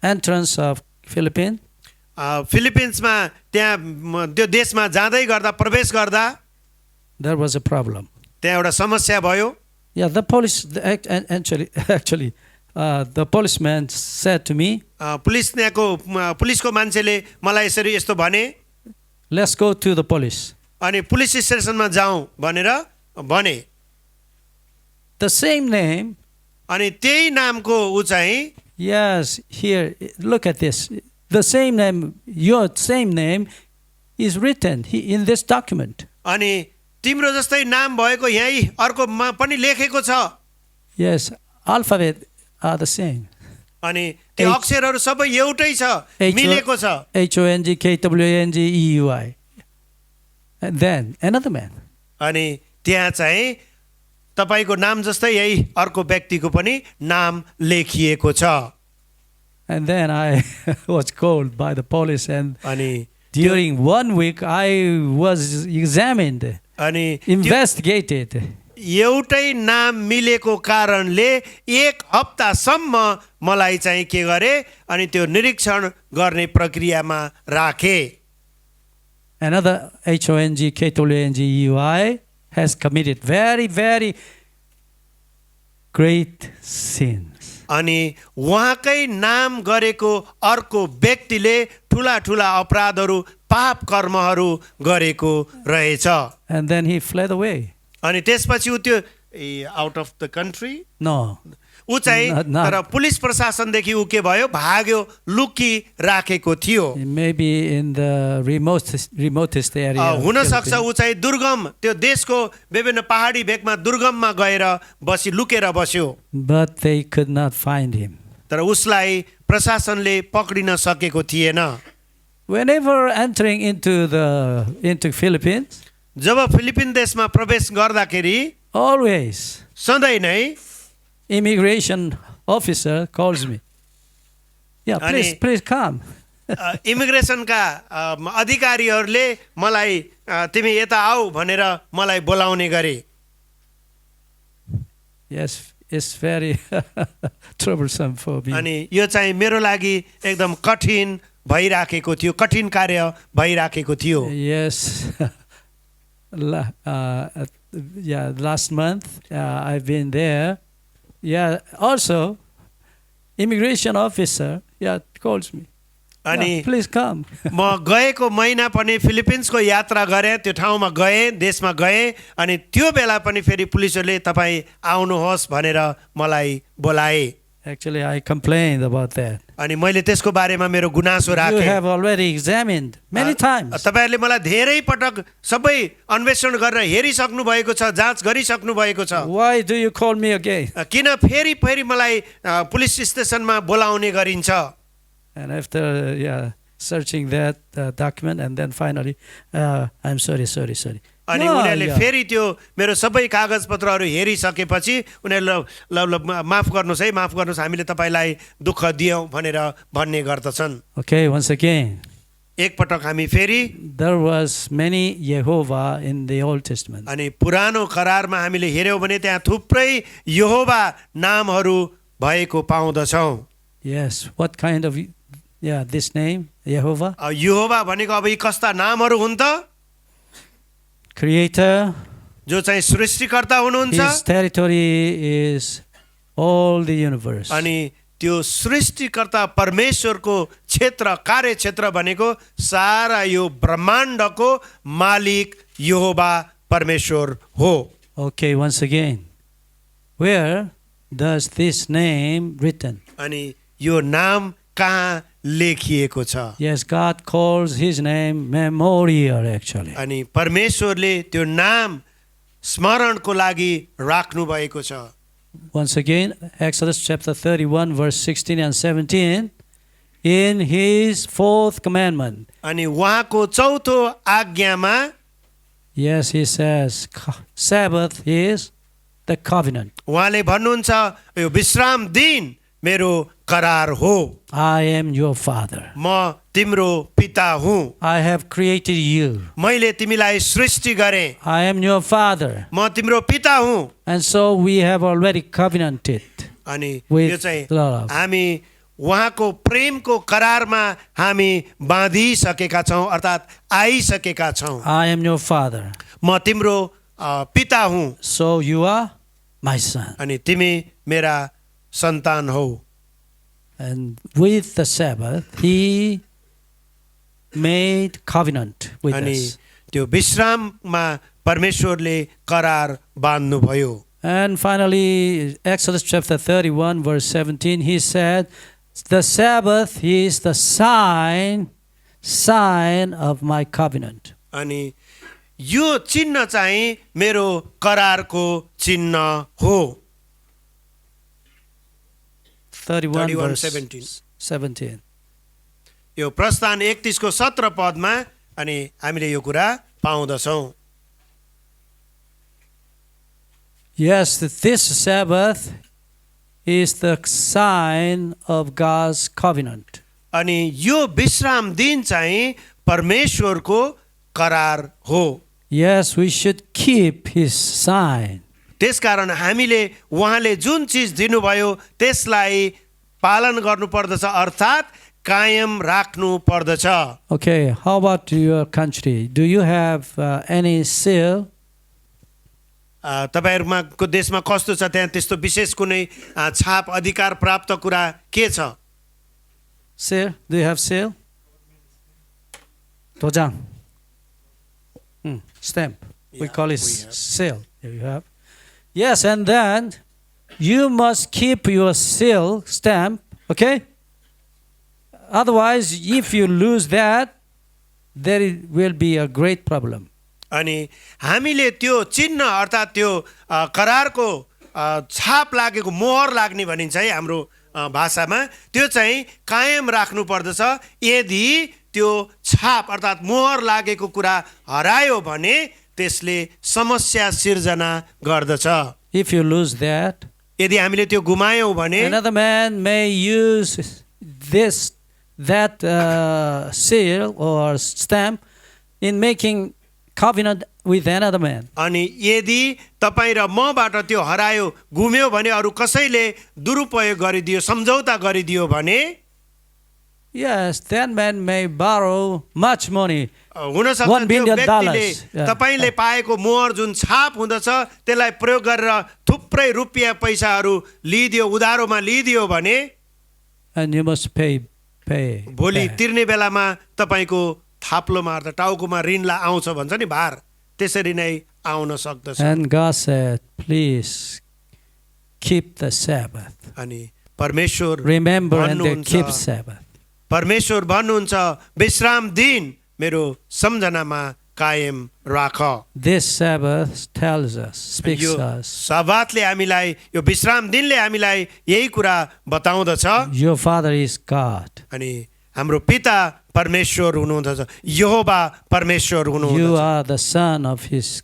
entrance of Philippines. फिलिपिन्समा त्यहाँ त्यो देशमा जाँदै गर्दा प्रवेश गर्दा There was a problem. त्यहाँ एउटा समस्या भयो। Yeah, the police actually the policeman said to me, पुलिसको मान्छेले मलाई यसरी यस्तो भने, let's go to the police. अनि पुलिस स्टेसनमा जाउँ भनेर भने। The same name. अनि त्यही नामको उ चाहिँ, yes, here, look at this. The same name, your same name is written in this document. अनि तिम्रो जस्तै नाम भएको यही अर्कोमा पनि लेखेको छ। Yes, alphabet are the same. अनि त्यो अक्षरहरू सबै एउटै छ, मिलेको छ। HONGKWANGEUI. And then another man. अनि त्यहाँ चाहिँ तपाईको नाम जस्तै यही अर्को व्यक्तिको पनि नाम लेखिएको छ। And then I was called by the police, and अनि during 1 week I was examined, अनि investigated. एउटै नाम मिलेको कारणले 1 हप्तासम्म मलाई चाहिँ के गरे, अनि त्यो निरीक्षण गर्ने प्रक्रियामा राखे। Another HONGKWANGEUI has committed very, very great sins. अनि उहाँकै नाम गरेको अर्को व्यक्तिले ठुला ठुला अपराधहरू, पाप कर्महरू गरेको रहेछ। And then he fled away. अनि त्यसपछि उ त्यो out of the country, No. ऊ चाहिँ तर पुलिस प्रशासनदेखि ऊ के भयो, भाग्यो, लुकी राखेको थियो। Maybe in the remotest area. हुन सक्छ ऊ चाहिँ दुर्गम, त्यो देशको विभिन्न पहाडी भेगमा दुर्गममा गएर लुकेर बस्यो। But they could not find him. तर उसलाई प्रशासनले पक्रिन सकेको थिएन। Whenever entering into Philippines, जब फिलिपिन देशमा प्रवेश गर्दाखेरि always सधैँ नै immigration officer calls me. Yeah, please come. इमिग्रेसनका अधिकारीहरूले मलाई तिमी यता आऊ भनेर मलाई बोलाउने गरे। Yes, it's very troublesome for me. अनि यो चाहिँ मेरो लागि एकदम कठिन भइराखेको थियो, कठिन कार्य भइराखेको थियो। Yes. Yeah, last month I've been there. Yeah, also immigration officer calls me. अनि please come. म गएको महिना पनि फिलिपिन्सको यात्रा गरेँ, त्यो ठाउँमा गएँ, देशमा गएँ, अनि त्यो बेला पनि फेरि पुलिसहरूले तपाईँ आउनुहोस् भनेर मलाई बोलाए। Actually, I complained about that. अनि मैले त्यसको बारेमा मेरो गुनासो You राखेँ have already examined many times. तपाईँहरूले मलाई धेरै पटक सबै अन्वेषण गरेर हेरिसक्नु भएको छ, जाँच गरिसक्नु भएको छ। Why do you call me again? किन फेरि फेरि मलाई पुलिस स्टेसनमा बोलाउने गरिन्छ? And after searching that document, and then finally, I'm sorry. अनि Yeah, उनीहरूले yeah. फेरि त्यो मेरो सबै कागजपत्रहरू हेरिसकेपछि उनीहरूले ल माफ गर्नुहोस् है, माफ गर्नुहोस्, हामीले तपाईँलाई दुःख दियौँ भनेर भन्ने गर्दछन्। Okay, once again, एकपटक हामी फेरि there was many Jehovah in the Old Testament. अनि पुरानो करारमा हामीले हेऱ्यौँ भने त्यहाँ थुप्रै यहोवा नामहरू भएको पाउँदछौँ। Yes, what kind of this name, Jehovah? यहोवा भनेको अब यी कस्ता नामहरू हुन् त? Creator. जो चाहिँ सृष्टिकर्ता हुनुहुन्छ His territory is all the universe. अनि त्यो सृष्टिकर्ता परमेश्वरको क्षेत्र, कार्यक्षेत्र भनेको सारा यो ब्रह्माण्डको मालिक यहोवा परमेश्वर हो। Okay, once again, where does this name written? अनि यो नाम कहाँ लेखिएको छ? Yes, God calls his name memorial actually. अनि परमेश्वरले त्यो नाम स्मरणको लागि राख्नु भएको छ। Once again, Exodus chapter 31 verse 16 and 17, in his fourth commandment. अनि उहाँको चौथो आज्ञामा Yes, he says Sabbath is the covenant. उहाँले भन्नुहुन्छ यो विश्राम दिन मेरो करार हो। I am your father. म तिम्रो पिता हुँ। I have created you. मैले तिमीलाई सृष्टि गरेँ। I am your father. म तिम्रो पिता हुँ। And so we have already covenanted. अनि With यो चाहिँ love. हामी उहाँको प्रेमको करारमा हामी बाँधिसकेका छौँ, अर्थात् आइसकेका छौँ। I am your father. म तिम्रो पिता हुँ So you are my son. अनि तिमी मेरा सन्तान हौ। And with the Sabbath, he made covenant with अनि us. त्यो विश्राममा परमेश्वरले करार बाँध्नुभयो। And finally, Exodus chapter 31, verse 17, he said, the Sabbath is the sign of my covenant. अनि यो चिन्ह चाहिँ मेरो करारको चिन्ह हो। 31 verse 17. 17. यो प्रस्थान 31 को 17 पदमा अनि हामीले यो कुरा पाउँदछौँ। Yes, this Sabbath is the sign of God's covenant. अनि यो विश्राम दिन चाहिँ परमेश्वरको करार हो। Yes, we should keep his sign. त्यसकारण हामीले उहाँले जुन चीज दिनुभयो त्यसलाई पालन गर्नुपर्दछ, अर्थात् कायम राख्नु पर्दछ। Okay, how about your country? Do you have any seal? तपाईहरुको देशमा कस्तो छ? त्यहाँ त्यस्तो विशेष कुनै छाप अधिकार प्राप्त कुरा के छ? Seal? Do you have seal? 도장. Stamp. We Yeah, call it we have. seal. Here you have. Yes, and then you must keep your seal stamp, okay? Otherwise, if you lose that, there will be a great problem. अनि हामीले त्यो चिन्ह अर्थात् त्यो करारको छाप लागेको मोहर लाग्ने भनिन्छ है हाम्रो भाषामा, त्यो चाहिँ कायम राख्नु पर्दछ। यदि त्यो छाप अर्थात् मोहर लागेको कुरा हरायो भने त्यसले समस्या सिर्जना गर्दछ। If you lose that, यदि हामीले त्यो गुमायौं भने another man may use that seal or stamp in making covenant with another man. अनि यदि तपाई र मबाट त्यो हरायो गुम्यो भने अरु कसैले दुरुपयोग गरिदियो, सम्झौता गरिदियो भने Yes, that man may borrow much money. हुन सक्छ $1 त्यो billion. व्यक्तिले तपाईले पाएको मोहर जुन छाप हुँदछ त्यसलाई प्रयोग गरेर थुप्रै रुपैयाँ पैसाहरू लिदियो, उधारोमा लिदियो भने And you must pay. भोलि back. तिर्ने बेलामा तपाईको थाप्लोमा अर्थात् टाउकोमा ऋणला आउँछ भन्छ नि भार, त्यसरी नै आउन सक्दछ। And God said, please keep the Sabbath. अनि परमेश्वर remember and they भन्नुहुन्छ, keep Sabbath. परमेश्वर भन्नुहुन्छ विश्राम दिन मेरो सम्झनामा कायम राख। This Sabbath tells us, speaks यो us, सब्बातले हामीलाई, यो विश्राम दिनले हामीलाई यही कुरा बताउँदछ। your Father is God. अनि हाम्रो पिता परमेश्वर हुनुहुन्छ, यहोवा परमेश्वर You हुनुहुन्छ। are the son of his,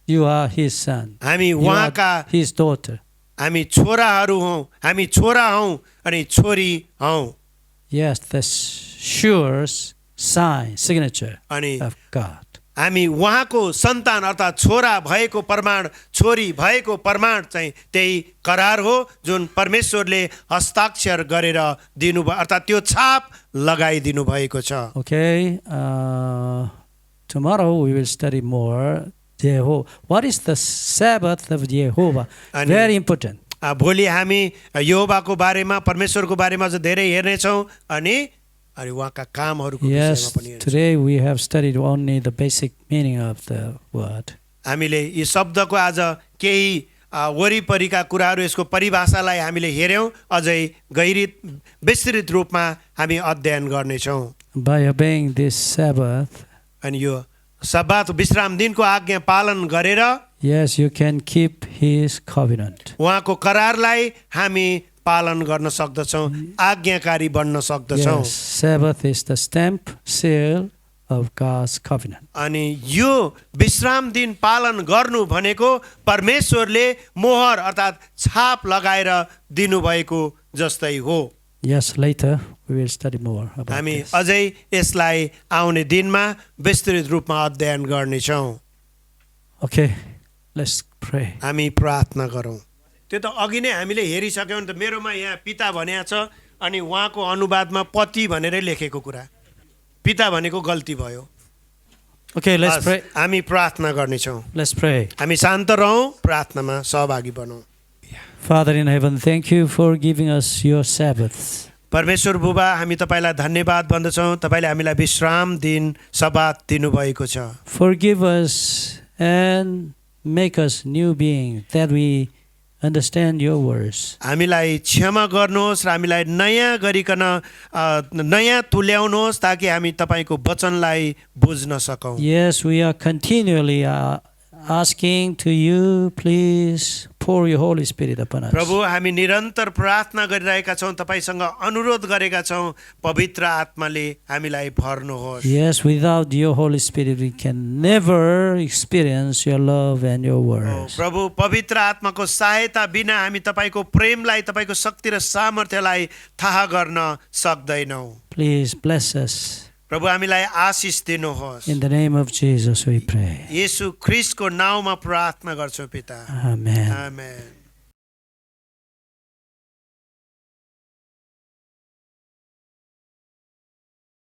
you are his son. हामी You उहाँका are his daughter. हामी छोराहरू हौँ, हामी छोरा हौँ अनि छोरी हौँ। Yes, the sure sign, signature अनि of God. हामी उहाँको सन्तान अर्थात् छोरा भएको प्रमाण, छोरी भएको प्रमाण चाहिँ त्यही करार हो जुन परमेश्वरले हस्ताक्षर गरेर दिनुभयो, अर्थात् त्यो छाप लगाइदिनु भएको छ। Okay, tomorrow we will study more Jehovah. What is the Sabbath of Jehovah? And- Very important. भोलि हामी यहोवाको बारेमा, परमेश्वरको बारेमा चाहिँ धेरै हेर्नेछौँ अनि उहाँका कामहरूको विषयमा Yes, पनि हेर्नेछौँ। today we have studied only the basic meaning of the word. हामीले यी शब्दको आज केही वरिपरिका कुराहरू, यसको परिभाषालाई हामीले हेऱ्यौँ, अझै विस्तृत रूपमा हामी अध्ययन गर्नेछौँ। By obeying this Sabbath, अनि यो सब्बात विश्राम दिनको आज्ञा पालन गरेर yes, you can keep his covenant. उहाँको करारलाई हामी पालन गर्न सक्दछौँ, आज्ञाकारी बन्न सक्दछौँ। Yes, Sabbath is the stamp, seal of God's covenant. अनि यो विश्राम दिन पालन गर्नु भनेको परमेश्वरले मोहर अर्थात् छाप लगाएर दिनुभएको जस्तै हो। Yes, later we will study more about हामी this. अझै यसलाई आउने दिनमा विस्तृत रूपमा अध्ययन गर्नेछौँ। Okay, let's pray. हामी प्रार्थना गरौँ। त्यो त अघि नै हामीले हेरिसक्यौँ नि त, मेरोमा यहाँ पिता भनेको छ अनि उहाँको अनुवादमा पति भनेरै लेखेको कुरा, पिता भनेको गल्ती भयो। Okay, let's pray. हामी प्रार्थना गर्नेछौँ। Let's pray. हामी शान्त रहौँ, प्रार्थनामा सहभागी बनौँ। Father in heaven, thank you for giving us your Sabbaths. परमेश्वर बुबा, हामी तपाईँलाई धन्यवाद भन्दछौँ, तपाईँले हामीलाई विश्राम दिन सब्बात दिनुभएको छ। Forgive us and make us new beings that we understand your words. हामीलाई क्षमा गर्नुहोस् र हामीलाई नयाँ गरिकन नयाँ तुल्याउनुहोस् ताकि हामी तपाईँको वचनलाई बुझ्न सकौँ। Yes, we are continually asking to you, please pour your Holy Spirit upon us. प्रभु, हामी निरन्तर प्रार्थना गरिरहेका छौँ, तपाईँसँग अनुरोध गरेका छौँ, पवित्र आत्माले हामीलाई भर्नुहोस्। Yes, without your Holy Spirit, we can never experience your love and your words. प्रभु, पवित्र आत्माको सहायता बिना हामी तपाईँको प्रेमलाई, तपाईँको शक्ति र सामर्थ्यलाई थाहा गर्न सक्दैनौँ। Please bless us. प्रभु, हामीलाई आशिष दिनुहोस्। In the name of Jesus we pray. येशू ख्रीष्टको नाउँमा प्रार्थना गर्छौँ पिता। Amen. आमेन।